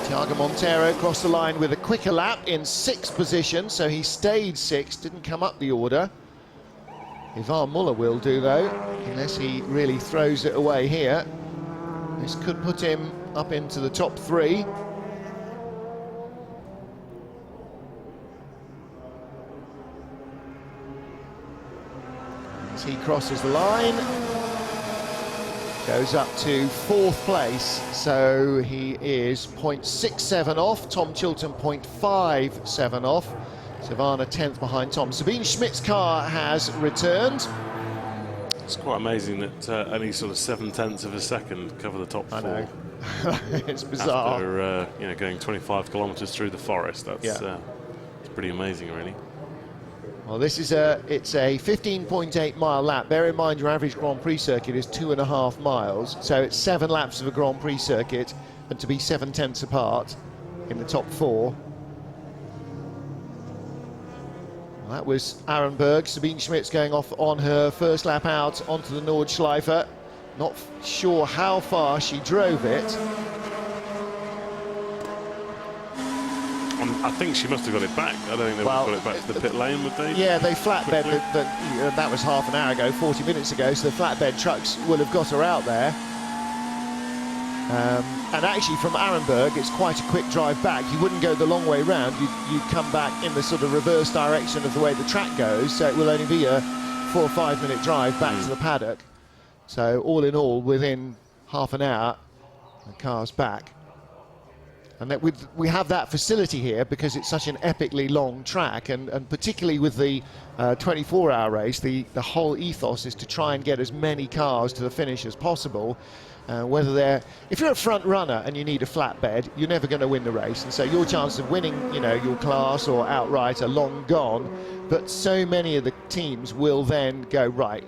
Speaker 5: Thiago Montero crossed the line with a quicker lap in 6th position, so he stayed 6th, didn't come up the order. Ivan Muller will do, though, unless he really throws it away here. This could put him up into the top 3. As he crosses the line, goes up to 4th place, so he is 0.67 off. Tom Chilton 0.57 off. Savannah 10th behind Tom. Sabine Schmidt's car has returned.
Speaker 6: It's quite amazing that only sort of 7/10 of a second cover the top 4.
Speaker 5: I know. It's bizarre.
Speaker 6: After you know, going 25 kilometres through the forest, that's
Speaker 5: yeah.
Speaker 6: It's pretty amazing, really.
Speaker 5: Well, this is it's a 15.8 mile lap. Bear in mind your average Grand Prix circuit is 2.5 miles, so it's 7 laps of a Grand Prix circuit, and to be 7/10 apart in the top 4. Well, that was Arenberg. Sabine Schmidt's going off on her first lap out onto the Nordschleife. Not sure how far she drove it.
Speaker 6: I think she must have got it back. I don't think they would have got it back to the pit lane, would they?
Speaker 5: Yeah, they flatbed that was half an hour ago, 40 minutes ago, so the flatbed trucks will have got her out there. And actually from Arenberg, it's quite a quick drive back. You wouldn't go the long way round, you'd come back in the sort of reverse direction of the way the track goes, so it will only be a 4 or 5 minute drive back to the paddock. So all in all, within half an hour, the car's back. And that we have that facility here because it's such an epically long track, and particularly with the 24-hour race, the whole ethos is to try and get as many cars to the finish as possible. If you're a front runner and you need a flatbed, you're never going to win the race, and so your chance of winning, you know, your class or outright are long gone. But so many of the teams will then go, right,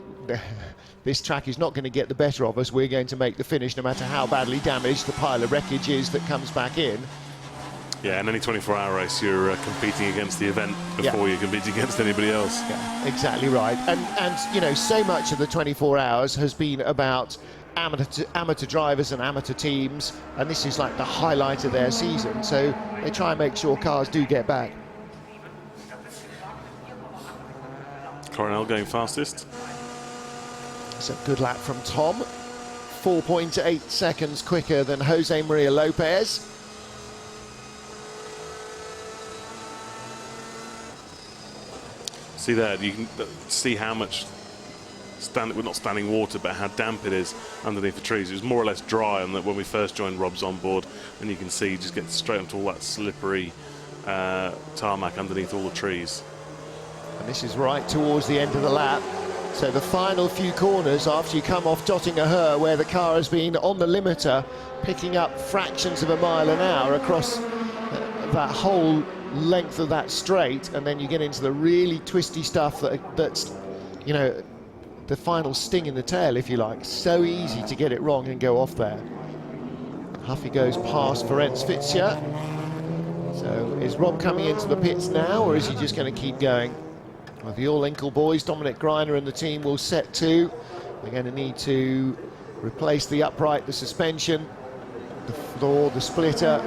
Speaker 5: this track is not going to get the better of us, we're going to make the finish no matter how badly damaged the pile of wreckage is that comes back in.
Speaker 6: Yeah, in any 24-hour race, you're competing against the event before you compete against anybody else.
Speaker 5: Yeah, exactly right. And you know, so much of the 24 hours has been about amateur drivers and amateur teams, and this is like the highlight of their season, so they try and make sure cars do get back.
Speaker 6: Coronel going fastest.
Speaker 5: It's a good lap from Tom. 4.8 seconds quicker than Jose Maria Lopez.
Speaker 6: See there, you can see how much not standing water, but how damp it is underneath the trees. It was more or less dry on when we first joined Rob's on board, and you can see you just get straight onto all that slippery tarmac underneath all the trees.
Speaker 5: And this is right towards the end of the lap. So the final few corners after you come off Dottinger where the car has been on the limiter, picking up fractions of a mile an hour across that whole length of that straight, and then you get into the really twisty stuff that's, you know, the final sting in the tail, if you like. So easy to get it wrong and go off there. Huffy goes past Ferenc Fitzia. So is Rob coming into the pits now, or is he just going to keep going? Well, the All-Inkle boys, Dominic Greiner and the team will set to. They're going to need to replace the upright, the suspension, the floor, the splitter.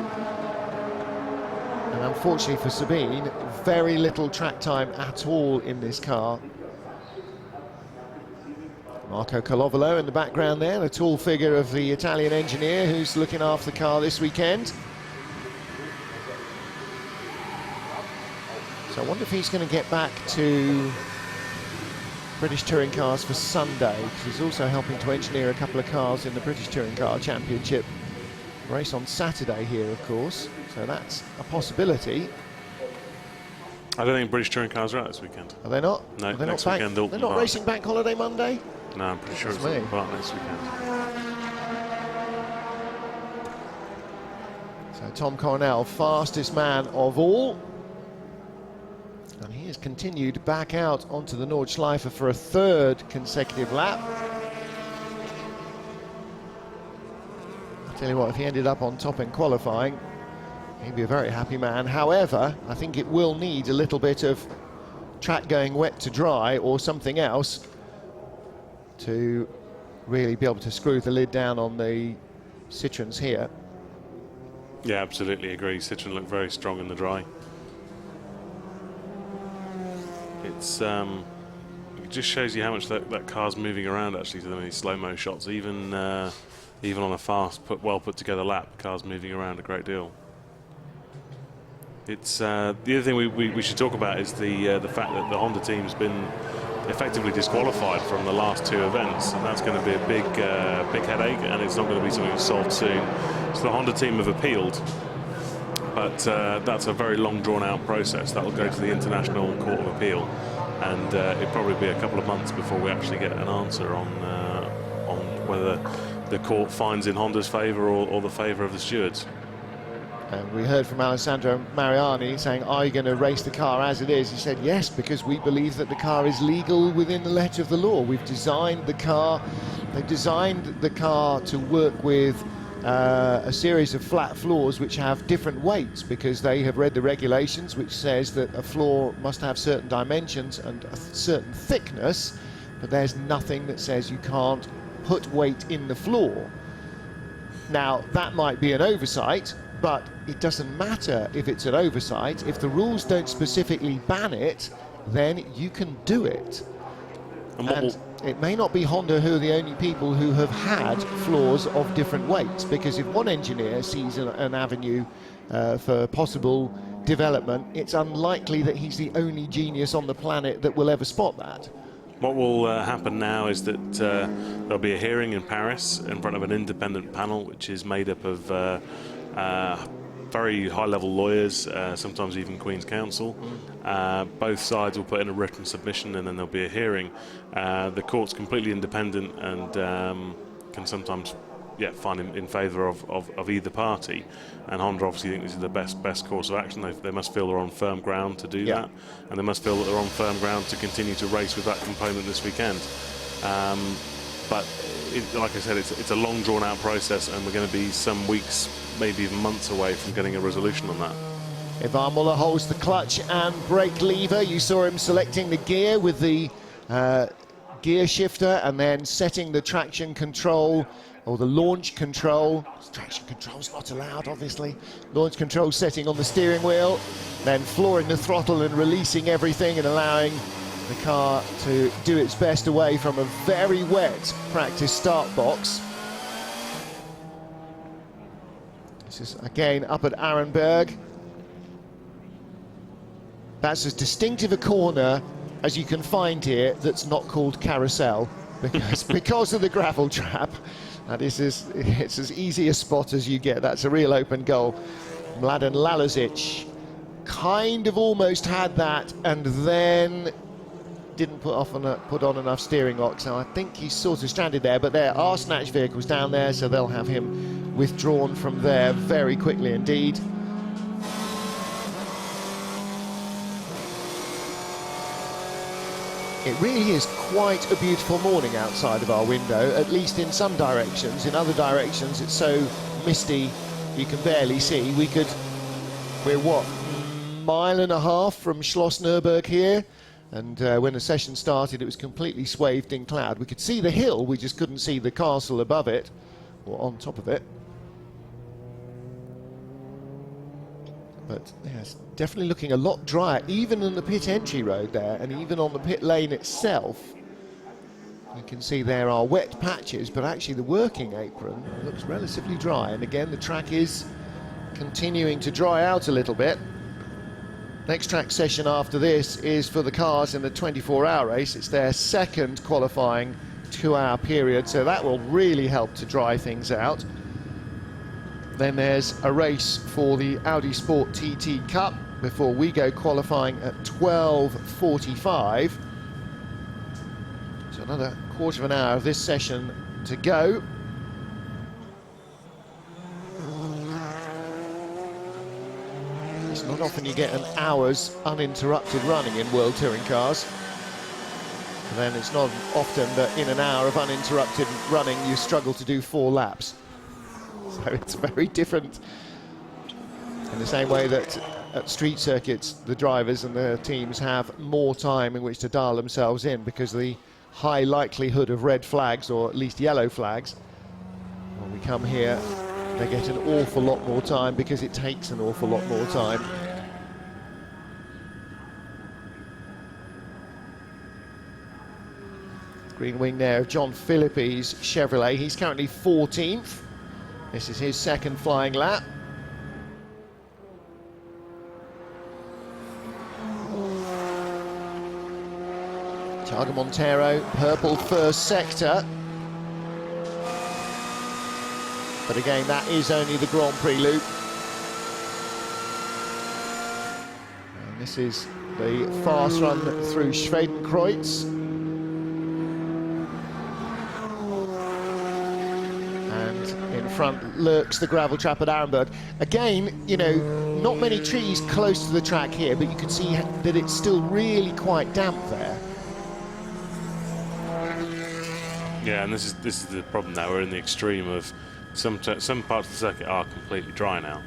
Speaker 5: And unfortunately for Sabine, very little track time at all in this car. Marco Calovolo in the background there, the tall figure of the Italian engineer who's looking after the car this weekend. So I wonder if he's going to get back to British Touring Cars for Sunday, because he's also helping to engineer a couple of cars in the British Touring Car Championship race on Saturday here, of course. So that's a possibility.
Speaker 6: I don't think British Touring Cars are out this weekend.
Speaker 5: Are they not?
Speaker 6: No,
Speaker 5: they're
Speaker 6: next
Speaker 5: not
Speaker 6: weekend.
Speaker 5: they're not racing Bank Holiday Monday?
Speaker 6: No, I'm pretty sure it's
Speaker 5: me.
Speaker 6: Park next weekend.
Speaker 5: So Tom Coronel, fastest man of all. And he has continued back out onto the Nordschleife for a third consecutive lap. I'll tell you what, if he ended up on top in qualifying, he'd be a very happy man. However, I think it will need a little bit of track going wet to dry or something else to really be able to screw the lid down on the Citroens here.
Speaker 6: Yeah, absolutely agree. Citroen look very strong in the dry. It's it just shows you how much that car's moving around actually to these slow-mo shots. Even on a fast, well put together lap, the car's moving around a great deal. It's the other thing we should talk about is the fact that the Honda team's been effectively disqualified from the last two events, and that's going to be a big headache, and it's not going to be something that's solved soon. So the Honda team have appealed, but that's a very long drawn-out process. That will go to the International Court of Appeal, and it'll probably be a couple of months before we actually get an answer on whether the court finds in Honda's favour or the favour of the stewards.
Speaker 5: And we heard from Alessandro Mariani saying, are you going to race the car as it is? He said, yes, because we believe that the car is legal within the letter of the law. We've designed the car, they've designed the car to work with a series of flat floors which have different weights, because they have read the regulations which says that a floor must have certain dimensions and a certain thickness, but there's nothing that says you can't put weight in the floor. Now, that might be an oversight, but it doesn't matter if it's an oversight. If the rules don't specifically ban it, then you can do it. And it may not be Honda who are the only people who have had floors of different weights, because if one engineer sees an avenue for possible development, it's unlikely that he's the only genius on the planet that will ever spot that.
Speaker 6: What will happen now is that there'll be a hearing in Paris in front of an independent panel, which is made up of very high-level lawyers, sometimes even Queen's Counsel. Both sides will put in a written submission, and then there'll be a hearing. The court's completely independent and can sometimes find in favour of either party. And Honda obviously think this is the best course of action. They must feel they're on firm ground to do that, and they must feel that they're on firm ground to continue to race with that component this weekend. But like I said, it's a long drawn-out process, and we're going to be some weeks, maybe even months away from getting a resolution on that.
Speaker 5: Ivan Muller holds the clutch and brake lever. You saw him selecting the gear with the gear shifter, and then setting the traction control, or the launch control. Traction control's not allowed, obviously. Launch control setting on the steering wheel, then flooring the throttle and releasing everything and allowing the car to do its best away from a very wet practice start box. This is again up at Arenberg. That's as distinctive a corner as you can find here that's not called Carousel, because of the gravel trap. That is it's as easy a spot as you get. That's a real open goal. Mladen Lalazic kind of almost had that, and then didn't put on enough steering lock, so I think he's sort of stranded there. But there are snatch vehicles down there, so they'll have him withdrawn from there very quickly indeed. It really is quite a beautiful morning outside of our window, at least in some directions. In other directions it's so misty you can barely see. We're what, mile and a half from Schloss Nürburg here, And when the session started, it was completely swathed in cloud. We could see the hill, we just couldn't see the castle above it, or on top of it. But yeah, it's definitely looking a lot drier, even on the pit entry road there, and even on the pit lane itself. You can see there are wet patches, but actually the working apron looks relatively dry. And again, the track is continuing to dry out a little bit. Next track session after this is for the cars in the 24-hour race. It's their second qualifying 2-hour period, so that will really help to dry things out. Then there's a race for the Audi Sport TT Cup before we go qualifying at 12:45. So another quarter of an hour of this session to go. It's not often you get an hour's uninterrupted running in World Touring cars. And then it's not often that in an hour of uninterrupted running you struggle to do 4 laps. So it's very different in the same way that at street circuits the drivers and the teams have more time in which to dial themselves in because of the high likelihood of red flags, or at least yellow flags. When we come here, they get an awful lot more time because it takes an awful lot more time. Green wing there of John Phillippe's Chevrolet. He's currently 14th. This is his second flying lap. Thiago Montero, purple first sector. But again, that is only the Grand Prix loop. And this is the fast run through Schwedenkreuz. And in front lurks the gravel trap at Arenberg. Again, you know, not many trees close to the track here, but you can see that it's still really quite damp there.
Speaker 6: Yeah, and this is the problem now. We're in the extreme of some parts of the circuit are completely dry now.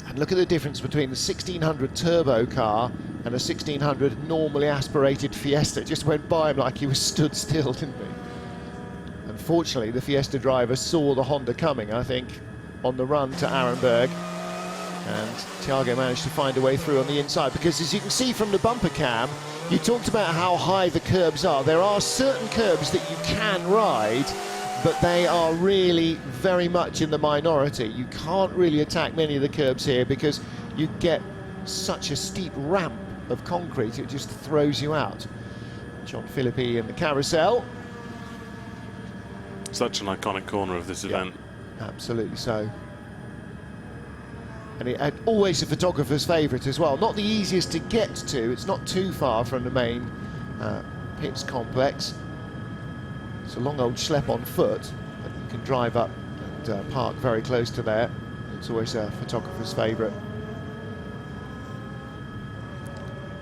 Speaker 5: And look at the difference between the 1600 turbo car and a 1600 normally aspirated Fiesta. It just went by him like he was stood still, didn't he? Unfortunately, the Fiesta driver saw the Honda coming, I think, on the run to Arenberg. And Thiago managed to find a way through on the inside, because as you can see from the bumper cam, you talked about how high the curbs are. There are certain curbs that you can ride, but they are really very much in the minority. You can't really attack many of the curbs here because you get such a steep ramp of concrete, it just throws you out. John Philippi in the carousel.
Speaker 6: Such an iconic corner of this event.
Speaker 5: Absolutely so. And it always a photographer's favourite as well. Not the easiest to get to. It's not too far from the main pits complex. It's a long old schlep on foot, but you can drive up and park very close to there. It's always a photographer's favourite.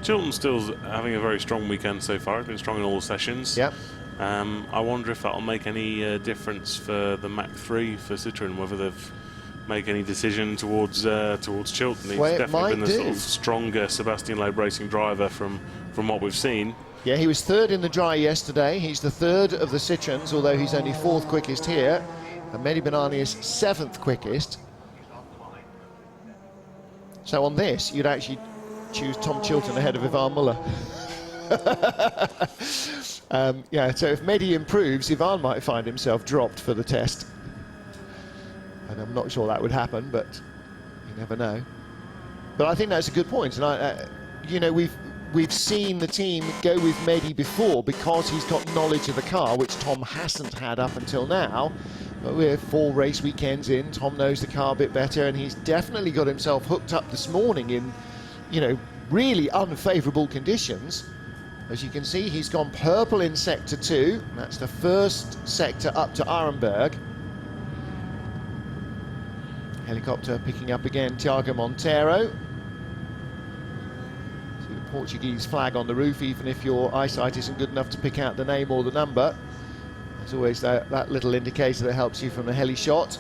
Speaker 6: Chilton's still having a very strong weekend so far. It's been strong in all sessions.
Speaker 5: Yep.
Speaker 6: I wonder if that'll make any difference for the Mach 3 for Citroën, whether they've make any decision towards Chilton. He's definitely been the sort of stronger Sebastian Loeb racing driver from what we've seen.
Speaker 5: Yeah, he was third in the dry yesterday. He's the third of the Citroëns, although he's only fourth quickest here. And Mehdi Benani is seventh quickest. So on this, you'd actually choose Tom Chilton ahead of Ivan Muller. Yeah, so if Mehdi improves, Ivan might find himself dropped for the test. And I'm not sure that would happen, but you never know. But I think that's a good point. And you know, we've seen the team go with Mehdi before because he's got knowledge of the car, which Tom hasn't had up until now. But we're 4 race weekends in. Tom knows the car a bit better, and he's definitely got himself hooked up this morning in, you know, really unfavourable conditions. As you can see, he's gone purple in sector 2. That's the first sector up to Arenberg. Helicopter picking up again, Thiago Montero. See the Portuguese flag on the roof, even if your eyesight isn't good enough to pick out the name or the number. There's always that little indicator that helps you from the heli shot.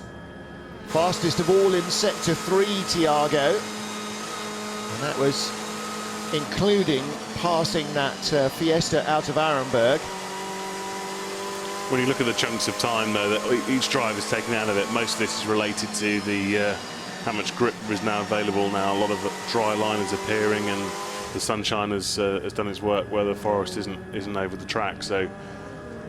Speaker 5: Fastest of all in sector 3, Thiago. And that was including passing that Fiesta out of Arenberg.
Speaker 6: When you look at the chunks of time, though, that each drive is taken out of it, most of this is related to the how much grip is now available now. A lot of dry line is appearing, and the sunshine has done its work where the forest isn't over the track. So,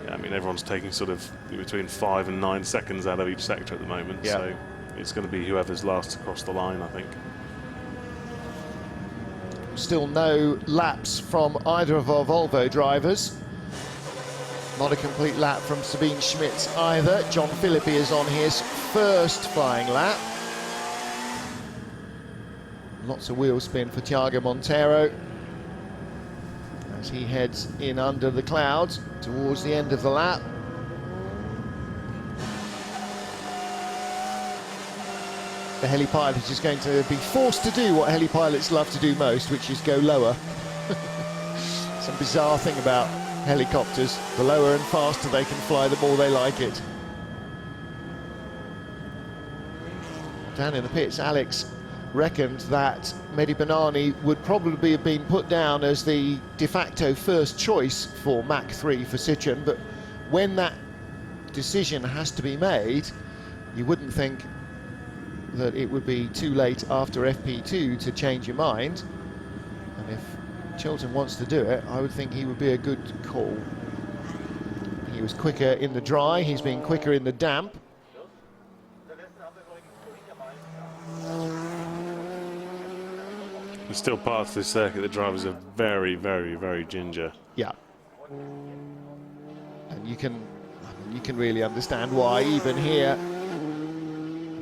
Speaker 6: yeah, I mean, everyone's taking sort of between 5 and 9 seconds out of each sector at the moment.
Speaker 5: Yeah.
Speaker 6: So it's going to be whoever's last across the line, I think.
Speaker 5: Still no laps from either of our Volvo drivers. Not a complete lap from Sabine Schmitz either. John Philippi is on his first flying lap. Lots of wheel spin for Thiago Monteiro as he heads in under the clouds towards the end of the lap. The heli pilot is going to be forced to do what heli pilots love to do most, which is go lower. Some bizarre thing about helicopters. The lower and faster they can fly, the more they like it. Down in the pits, Alex reckoned that Mehdi Banani would probably have been put down as the de facto first choice for Mach 3 for Citroën, but when that decision has to be made, you wouldn't think that it would be too late after FP2 to change your mind. And if Chilton wants to do it, I would think he would be a good call. He was quicker in the dry, he's been quicker in the damp.
Speaker 6: And still parts of this circuit, the drivers are very, very, very ginger.
Speaker 5: Yeah. And you can really understand why, even here,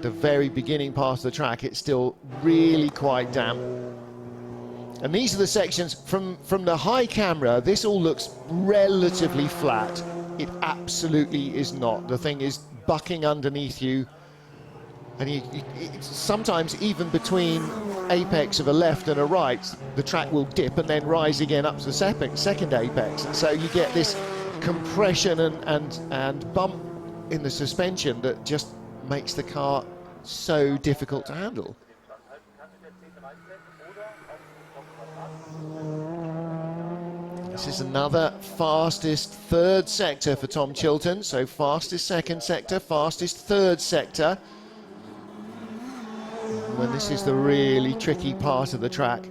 Speaker 5: the very beginning part of the track, it's still really quite damp. And these are the sections from the high camera. This all looks relatively flat. It absolutely is not. The thing is bucking underneath you, and sometimes even between apex of a left and a right, the track will dip and then rise again up to the second apex, and so you get this compression and bump in the suspension that just makes the car so difficult to handle. This is another fastest third sector for Tom Chilton. So fastest second sector, fastest third sector. And this is the really tricky part of the track.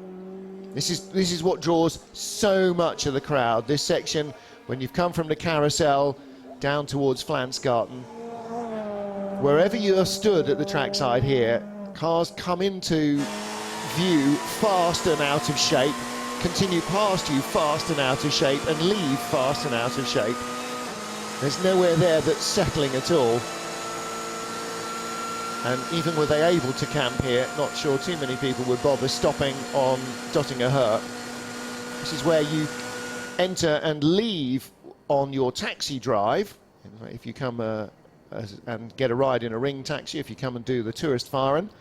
Speaker 5: This is what draws so much of the crowd. This section, when you've come from the carousel down towards Flansgarten, wherever you are stood at the trackside here, cars come into view fast and out of shape, continue past you fast and out of shape, and leave fast and out of shape. There's nowhere there that's settling at all. And even were they able to camp here, not sure too many people would bother stopping on Dottinger Hurt. This is where you enter and leave on your taxi drive. If you come and get a ride in a ring taxi, if you come and do the tourist fahren,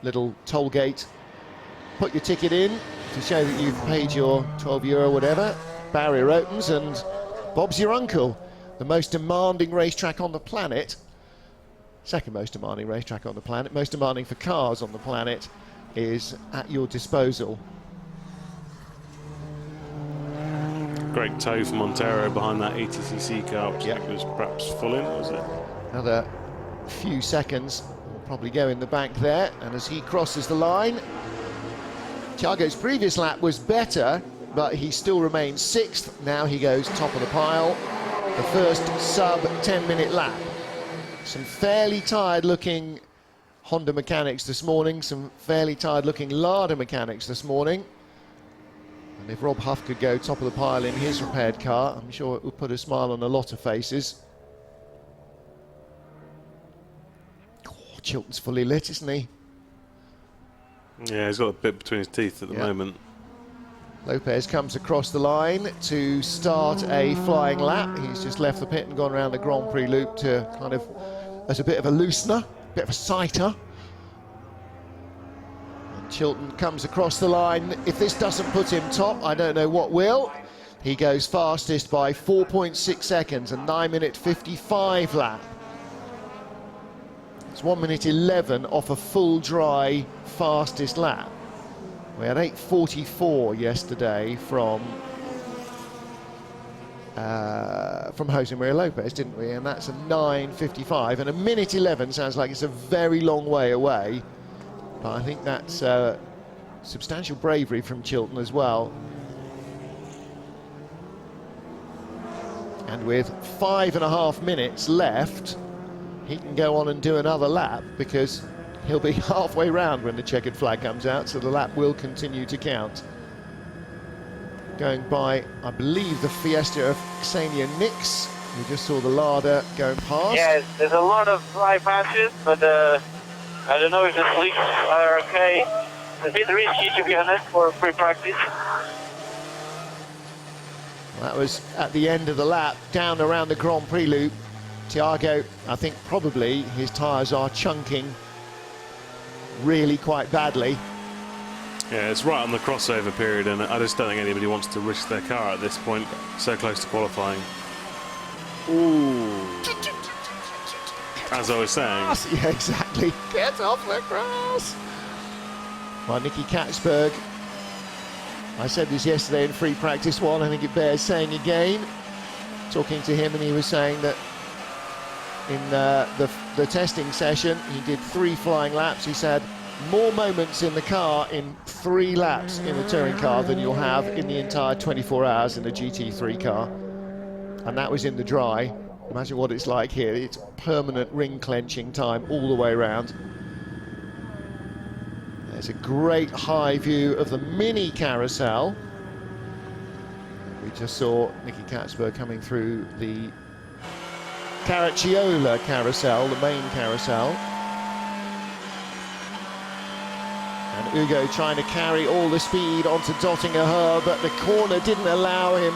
Speaker 5: little toll gate, put your ticket in to show that you've paid your 12 euro whatever, barrier opens and Bob's your uncle. The most demanding racetrack on the planet, second most demanding racetrack on the planet, most demanding for cars on the planet, is at your disposal.
Speaker 6: Great toe for Monteiro behind that WTCC car, which I think was perhaps full in, was it?
Speaker 5: Another few seconds will probably go in the back there, and as he crosses the line, Thiago's previous lap was better, but he still remains 6th. Now he goes top of the pile, the first sub 10-minute lap. Some fairly tired looking Honda mechanics this morning, some fairly tired looking Lada mechanics this morning. And if Rob Huff could go top of the pile in his repaired car, I'm sure it would put a smile on a lot of faces. Oh, Chilton's fully lit, isn't he?
Speaker 6: Yeah, he's got a bit between his teeth at the moment.
Speaker 5: Lopez comes across the line to start a flying lap. He's just left the pit and gone around the Grand Prix loop to kind of, as a bit of a loosener, a bit of a sighter. And Chilton comes across the line. If this doesn't put him top, I don't know what will. He goes fastest by 4.6 seconds, a 9-minute 55 lap. It's 1 minute 11 off a full dry fastest lap. We had 8:44 yesterday from Jose Maria Lopez, didn't we? And that's a 9:55, and a minute 11 sounds like it's a very long way away, but I think that's substantial bravery from Chilton as well. And with 5.5 minutes left, he can go on and do another lap, because he'll be halfway round when the checkered flag comes out, so the lap will continue to count. Going by, I believe, the Fiesta of Ksenia Nix. We just saw the Lada going past.
Speaker 7: Yes, there's a lot of dry patches, but I don't know if the slicks are okay. It's a bit risky, to be honest, for free practice.
Speaker 5: That was at the end of the lap, down around the Grand Prix loop. Thiago, I think probably his tyres are chunking really quite badly.
Speaker 6: Yeah, it's right on the crossover period, and I just don't think anybody wants to risk their car at this point, so close to qualifying.
Speaker 5: Ooh.
Speaker 6: As I was saying.
Speaker 5: Yeah, exactly. Get off the grass. Well, Nicky Katzberg, I said this yesterday in free practice one, I think it bears saying again. Talking to him, and he was saying that in the testing session, he did 3 flying laps. He said more moments in the car in 3 laps in the touring car than you'll have in the entire 24 hours in the GT3 car. And that was in the dry. Imagine what it's like here. It's permanent ring clenching time all the way around. There's a great high view of the mini carousel. We just saw Nicky Katzberg coming through the Caracciola carousel, the main carousel. And Ugo trying to carry all the speed onto Dottinger Her, but the corner didn't allow him.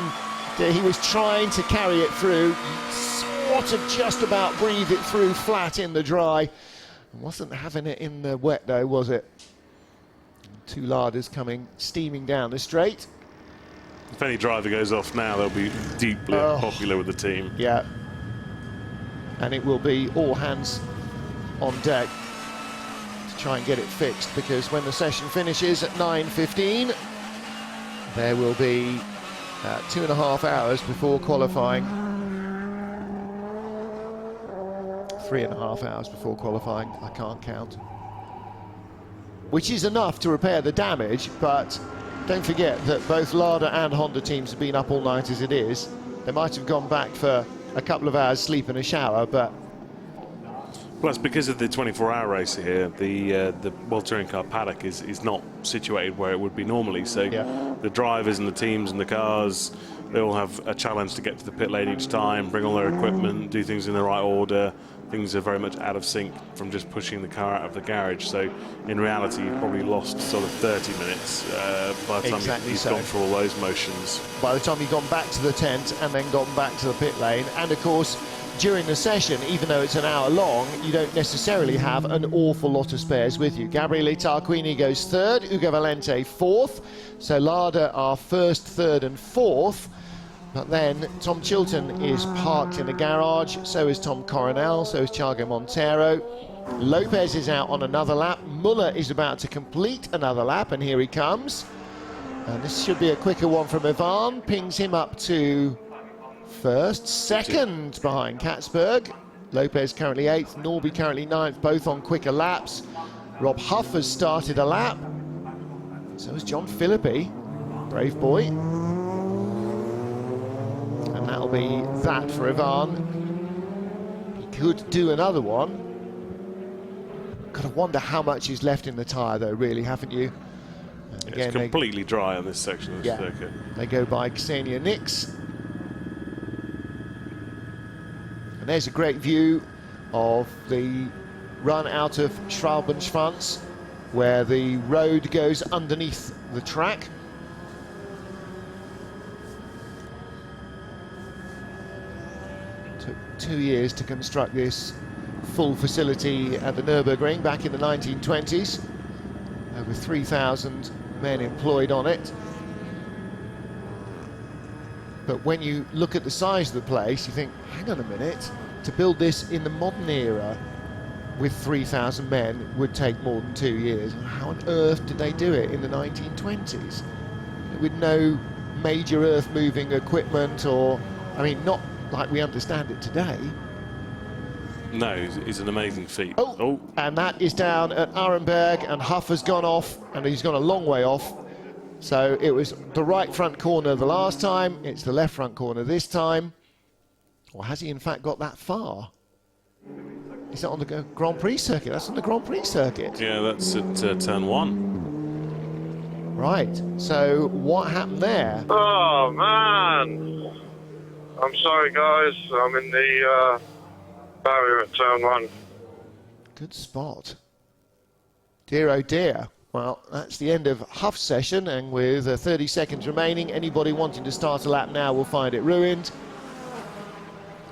Speaker 5: He was trying to carry it through, sort of just about breathe it through flat in the dry. Wasn't having it in the wet though, was it? 2 Ladas coming steaming down the straight.
Speaker 6: If any driver goes off now, they'll be deeply unpopular with the team.
Speaker 5: Yeah. And it will be all hands on deck to try and get it fixed, because when the session finishes at 9:15, there will be 2.5 hours before qualifying. 3.5 hours before qualifying, I can't count. Which is enough to repair the damage, but don't forget that both Lada and Honda teams have been up all night as it is. They might have gone back for a couple of hours sleep and a shower, but...
Speaker 6: Plus, because of the 24-hour race here, the World Touring Car paddock is not situated where it would be normally, so the drivers and the teams and the cars, they all have a challenge to get to the pit lane each time, bring all their equipment, do things in the right order. Things are very much out of sync from just pushing the car out of the garage, so in reality you've probably lost sort of 30 minutes by the time you've gone through all those motions.
Speaker 5: By the time you've gone back to the tent and then gone back to the pit lane, and of course during the session, even though it's an hour long, you don't necessarily have an awful lot of spares with you. Gabriele Tarquini goes 3rd, Ugo Valente 4th, so Lada are 1st, 3rd and 4th. But then Tom Chilton is parked in the garage, so is Tom Coronel, so is Thiago Monteiro. Lopez is out on another lap. Muller is about to complete another lap, and here he comes. And this should be a quicker one from Ivan. Pings him up to 1st, 2nd behind Katzberg. Lopez currently 8th, Norby currently 9th, both on quicker laps. Rob Huff has started a lap. So has John Philippi, brave boy. And that'll be that for Ivan. He could do another one. Gotta wonder how much is left in the tyre though, really, haven't you?
Speaker 6: Again, it's completely dry on this section of the circuit.
Speaker 5: They go by Ksenia Nix. And there's a great view of the run out of Schwalbenschwanz, where the road goes underneath the track. Took 2 years to construct this full facility at the Nürburgring back in the 1920s. Over 3,000 men employed on it. But when you look at the size of the place, you think, hang on a minute, to build this in the modern era with 3,000 men would take more than 2 years. How on earth did they do it in the 1920s? With no major earth-moving equipment, or, I mean, not like we understand it today.
Speaker 6: No, it's an amazing feat.
Speaker 5: Oh, and that is down at Arenberg, and Huff has gone off, and he's gone a long way off. So it was the right front corner the last time, it's the left front corner this time. Or has he in fact got that far? Is that on the Grand Prix circuit? That's on the Grand Prix circuit.
Speaker 6: Yeah, that's at turn 1.
Speaker 5: Right, so what happened there?
Speaker 8: Oh, man. I'm sorry, guys. I'm in the barrier at turn 1.
Speaker 5: Good spot. Dear, oh dear. Well, that's the end of Huff's session, and with 30 seconds remaining, anybody wanting to start a lap now will find it ruined.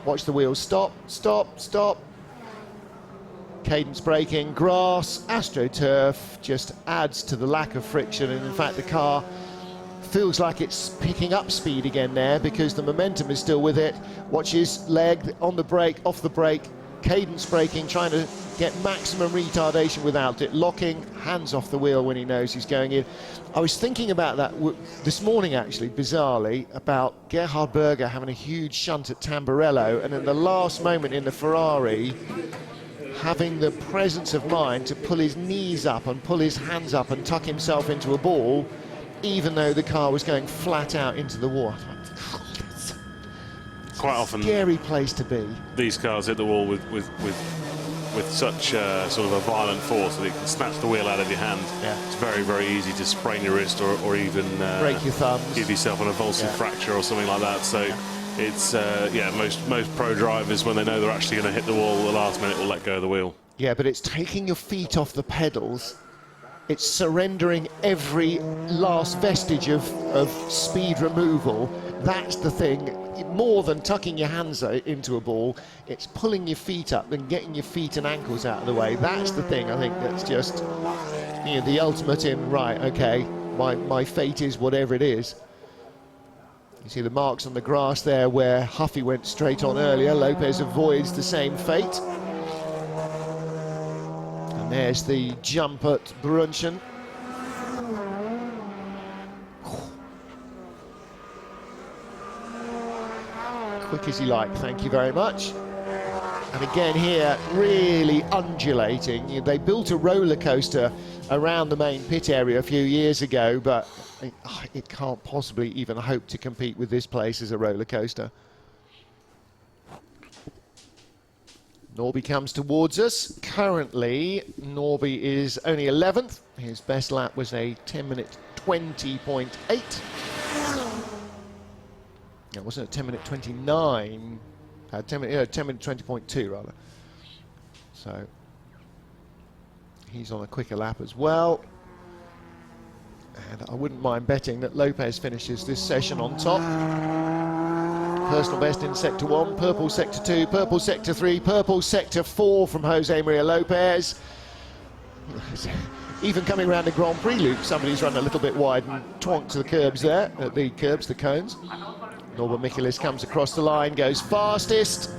Speaker 5: Watch the wheels stop, stop, stop. Cadence braking, grass, AstroTurf just adds to the lack of friction, and in fact the car feels like it's picking up speed again there because the momentum is still with it. Watch his leg on the brake, off the brake, cadence braking, trying to get maximum retardation without it, locking, hands off the wheel when he knows he's going in. I was thinking about that this morning actually, bizarrely, about Gerhard Berger having a huge shunt at Tamburello, and at the last moment in the Ferrari having the presence of mind to pull his knees up and pull his hands up and tuck himself into a ball, even though the car was going flat out into the wall.
Speaker 6: Quite often,
Speaker 5: scary place to be.
Speaker 6: These cars hit the wall with such sort of a violent force that it can snatch the wheel out of your hand.
Speaker 5: Yeah.
Speaker 6: It's very, very easy to sprain your wrist or even
Speaker 5: break your thumbs,
Speaker 6: give yourself an avulsive fracture or something like that. So it's most pro drivers, when they know they're actually going to hit the wall at the last minute, will let go of the wheel.
Speaker 5: Yeah, but it's taking your feet off the pedals. It's surrendering every last vestige of speed removal. That's the thing. More than tucking your hands into a ball, it's pulling your feet up and getting your feet and ankles out of the way. That's the thing, I think, that's just, you know, the ultimate in, right, okay, my fate is whatever it is. You see the marks on the grass there where Huffy went straight on earlier. Lopez avoids the same fate. And there's the jump at Brunchen. Quick as he liked, thank you very much. And again here, really undulating. They built a roller coaster around the main pit area a few years ago, but it can't possibly even hope to compete with this place as a roller coaster. Norby comes towards us. Currently, Norby is only 11th. His best lap was a 10-minute 20.8. It wasn't a 10-minute 29. 10-minute 20.2 rather. So he's on a quicker lap as well. And I wouldn't mind betting that Lopez finishes this session on top. Personal best in Sector 1, purple Sector 2, purple Sector 3, purple Sector 4 from Jose Maria Lopez. Even coming around the Grand Prix loop, somebody's run a little bit wide and twonked to the curbs there, the cones. Norbert Michaelis comes across the line, goes fastest.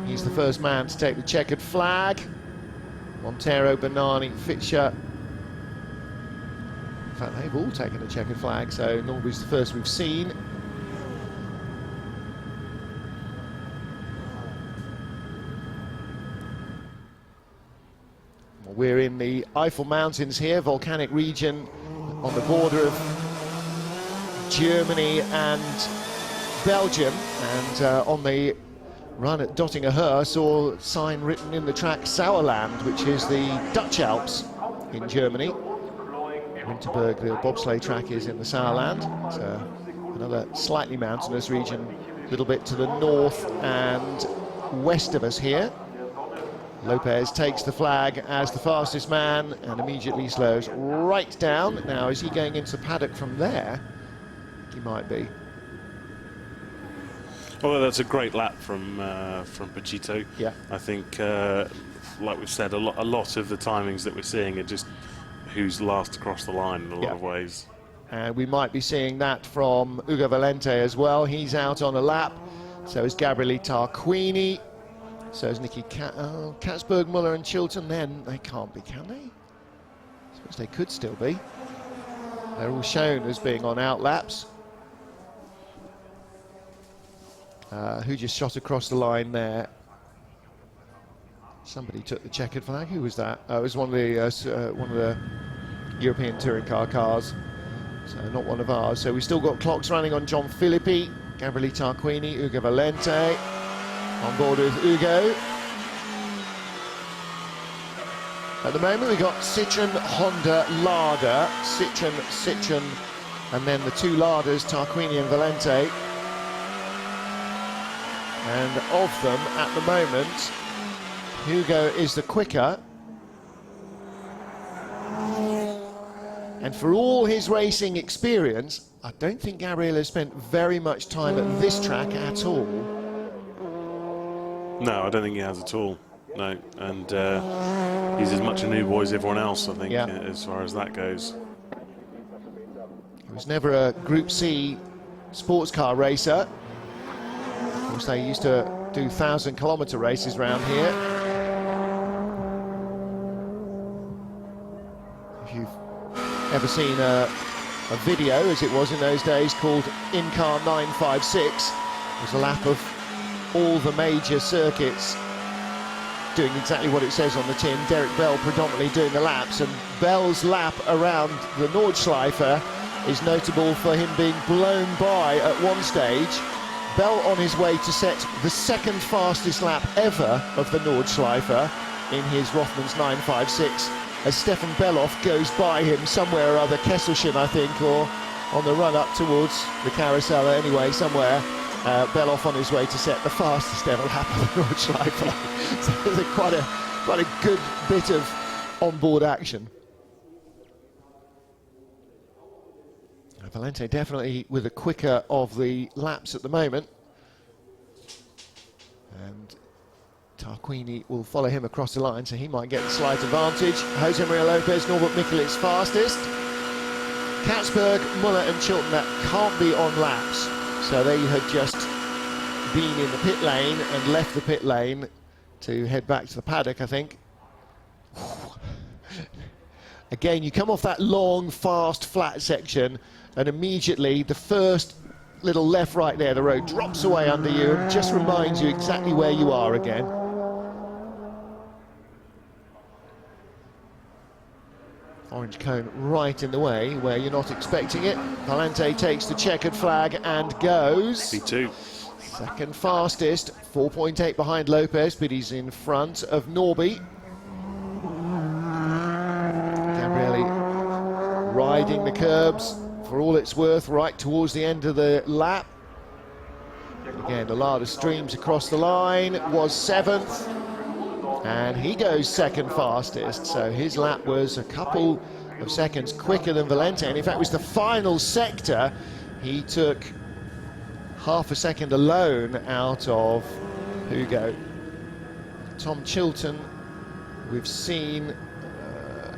Speaker 5: He's the first man to take the checkered flag. Montero, Bernani, Fischer. In fact, they've all taken the checkered flag, so Norby's the first we've seen. Well, we're in the Eifel Mountains here, volcanic region on the border of Germany and Belgium, and on the run at Dottinger saw a sign written in the track Sauerland, which is the Dutch Alps in Germany. Winterberg, the bobsleigh track, is in the Sauerland. It's another slightly mountainous region, a little bit to the north and west of us here. Lopez takes the flag as the fastest man and immediately slows right down. Now, is he going into the paddock from there? He might be.
Speaker 6: Although that's a great lap from Pachito.
Speaker 5: Yeah.
Speaker 6: I think, like we've said, a lot of the timings that we're seeing are just who's last across the line in a lot of ways.
Speaker 5: And we might be seeing that from Ugo Valente as well. He's out on a lap. So is Gabriele Tarquini. So is Nicky Katzberg, Muller and Chilton. Then they can't be, can they? I suppose they could still be. They're all shown as being on out laps. Who just shot across the line there? Somebody took the checkered flag. Who was that? It was one of the European touring car cars. So not one of ours. So we've still got clocks running on John Philippi, Gabriele Tarquini, Ugo Valente. On board with Ugo. At the moment we've got Citroen, Honda, Lada, Citroen, and then the two Ladas, Tarquini and Valente. And of them, at the moment, Hugo is the quicker. And for all his racing experience, I don't think Gabriele has spent very much time at this track at all.
Speaker 6: No, I don't think he has at all. No, and he's as much a new boy as everyone else, I think, as far as that goes.
Speaker 5: He was never a Group C sports car racer. Of course, they used to do 1,000-kilometre races around here. If you've ever seen a video, as it was in those days, called In-Car 956, it was a lap of all the major circuits doing exactly what it says on the tin. Derek Bell predominantly doing the laps, and Bell's lap around the Nordschleife is notable for him being blown by at one stage. Bell on his way to set the second fastest lap ever of the Nordschleife in his Rothmans 956 as Stefan Beloff goes by him somewhere or other, Kesselchen I think, or on the run up towards the carousel anyway, somewhere. Beloff on his way to set the fastest ever lap of the Nordschleife. So there's quite a good bit of onboard action. Valente definitely with the quicker of the laps at the moment. And Tarquini will follow him across the line, so he might get the slight advantage. Jose Maria Lopez, Norbert Mikulit's fastest. Katzberg, Muller and Chilton, that can't be on laps. So they had just been in the pit lane and left the pit lane to head back to the paddock, I think. Again, you come off that long, fast, flat section, and immediately the first little left-right there, the road drops away under you and just reminds you exactly where you are again. Orange cone right in the way where you're not expecting it. Valente takes the checkered flag and goes.
Speaker 6: P2.
Speaker 5: Second fastest, 4.8 behind Lopez, but he's in front of Norby. Gabriele riding the curbs for all it's worth right towards the end of the lap. Again, the Lada streams across the line, was 7th, and he goes second fastest, so his lap was a couple of seconds quicker than Valente, and in fact it was the final sector he took half a second alone out of Hugo. Tom Chilton we've seen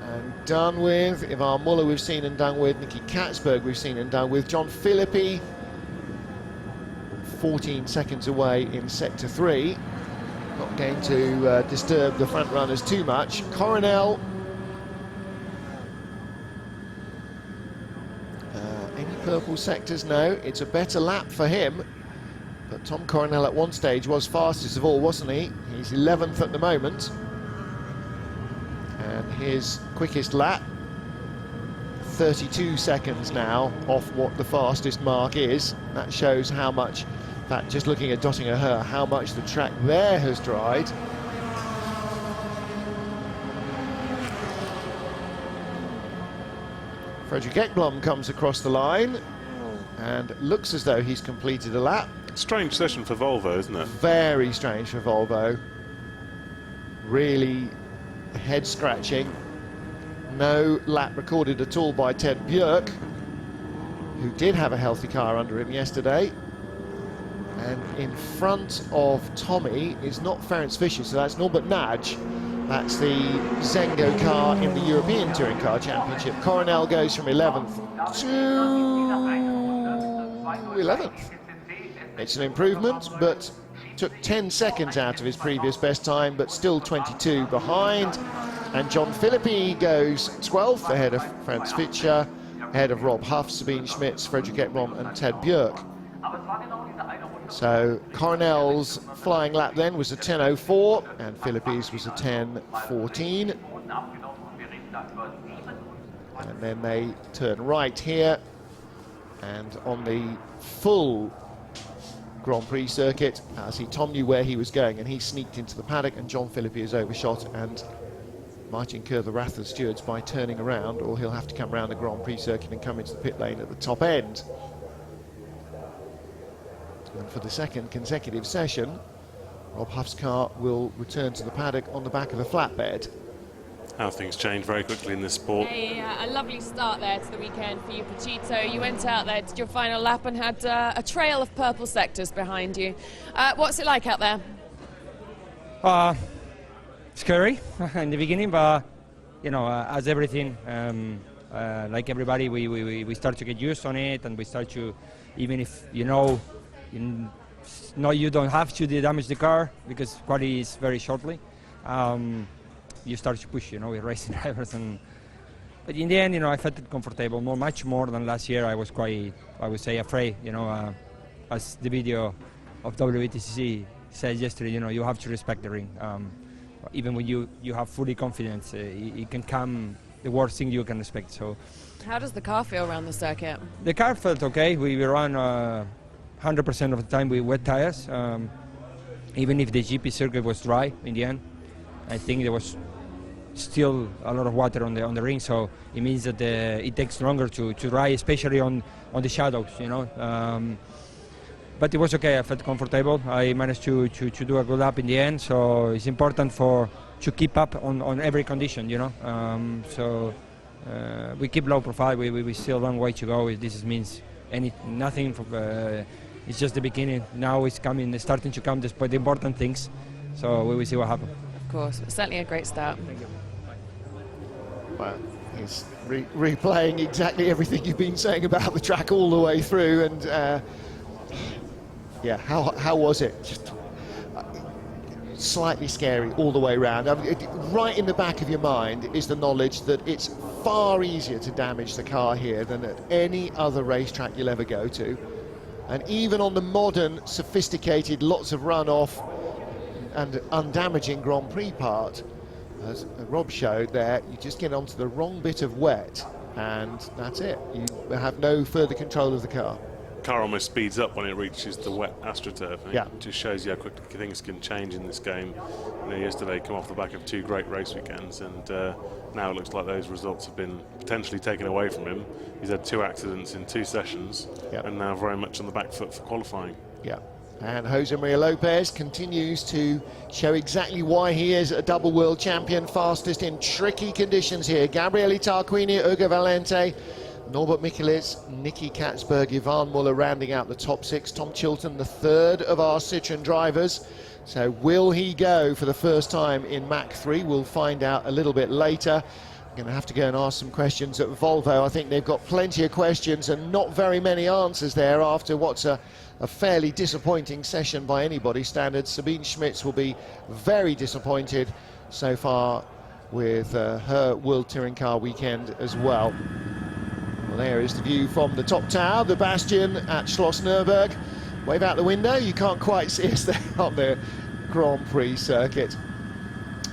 Speaker 5: and done with. Ivar Muller we've seen and done with. Nicky Katzberg we've seen and done with. John Philippi 14 seconds away in sector 3. Not going to disturb the front runners too much. Coronel, any purple sectors? No, it's a better lap for him. But Tom Coronel at one stage was fastest of all, wasn't he? He's 11th at the moment. And his quickest lap, 32 seconds now off what the fastest mark is. That shows how much, in fact, just looking at Dottinger Her, how much the track there has dried. Frederick Ekblom comes across the line and looks as though he's completed a lap.
Speaker 6: Strange session for Volvo, isn't it?
Speaker 5: Very strange for Volvo. Really head-scratching. No lap recorded at all by Ted Björk, who did have a healthy car under him yesterday. And in front of Tommy is not Ferenc Fischer, so that's Norbert Nagy. That's the Zengo car in the European Touring Car Championship. Coronel goes from 11th to 11th. It's an improvement, but took 10 seconds out of his previous best time, but still 22 behind. And John Philippi goes 12th ahead of Franz Fischer, ahead of Rob Huff, Sabine Schmitz, Frederick Ekblom and Ted Björk. So Coronel's flying lap then was a 10:04 and Philippi's was a 10:14. And then they turn right here, and on the full Grand Prix circuit, see Tom knew where he was going and he sneaked into the paddock, and John Philippi is overshot and might incur the wrath of the stewards by turning around, or he'll have to come around the Grand Prix circuit and come into the pit lane at the top end. And for the second consecutive session, Rob Huff's car will return to the paddock on the back of a flatbed.
Speaker 6: How things change very quickly in this sport.
Speaker 3: A lovely start there to the weekend for you, Pachito. You went out there, did your final lap, and had a trail of purple sectors behind you. What's it like out there?
Speaker 9: Scary in the beginning, but you know, as everything, like everybody, we start to get used on it, and we start to, even if you know you don't have to damage the car because quality is very shortly. You start to push, you know, with racing drivers, but in the end, you know, I felt it comfortable, much more than last year. I was quite, I would say, afraid, you know, as the video of WTCC said yesterday, you know, you have to respect the ring. Even when you have fully confidence, it can come the worst thing you can expect. So,
Speaker 3: how does the car feel around the circuit?
Speaker 9: The car felt okay. We ran 100% of the time with wet tires, even if the GP circuit was dry in the end. I think there was still a lot of water on the ring, so it means that it takes longer to dry, especially on the shadows, you know. But it was okay. I felt comfortable. I managed to do a good lap in the end, so it's important to keep up on every condition, you know. So we keep low profile. We still have a long way to go. This means nothing. It's just the beginning. Now it's starting to come the important things. So we will see what happens.
Speaker 3: Of course, it's certainly a great start.
Speaker 9: Thank you.
Speaker 5: Well, he's replaying exactly everything you've been saying about the track all the way through, and yeah, how was it? Just slightly scary all the way around. I mean, right in the back of your mind is the knowledge that it's far easier to damage the car here than at any other racetrack you'll ever go to. And even on the modern, sophisticated, lots of runoff and undamaging Grand Prix part, as Rob showed there, you just get onto the wrong bit of wet and that's it. You have no further control of the car.
Speaker 6: Car almost speeds up when it reaches the wet AstroTurf.
Speaker 5: Yeah.
Speaker 6: It just shows you how quickly things can change in this game. You know, yesterday come off the back of 2 great race weekends, and now it looks like those results have been potentially taken away from him. He's had 2 accidents in 2 sessions, and now very much on the back foot for qualifying.
Speaker 5: Yeah. And Jose Maria Lopez continues to show exactly why he is a double world champion, fastest in tricky conditions here. Gabriele Tarquini, Ugo Valente, Norbert Mikulits, Nicky Katzberg, Ivan Muller rounding out the top 6. Tom Chilton, the third of our Citroën drivers. So will he go for the first time in Mach 3? We'll find out a little bit later. I'm going to have to go and ask some questions at Volvo. I think they've got plenty of questions and not very many answers there after what's a fairly disappointing session by anybody's standards. Sabine Schmitz will be very disappointed so far with her World Touring Car weekend as well. Well, there is the view from the top tower, the bastion at Schloss Nürburg. Wave out the window, you can't quite see us there on the Grand Prix circuit.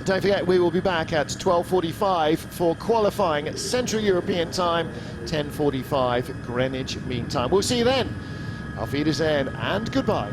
Speaker 5: Don't forget, we will be back at 12:45 for qualifying at Central European time, 10:45 Greenwich Mean Time. We'll see you then. Auf Wiedersehen and goodbye.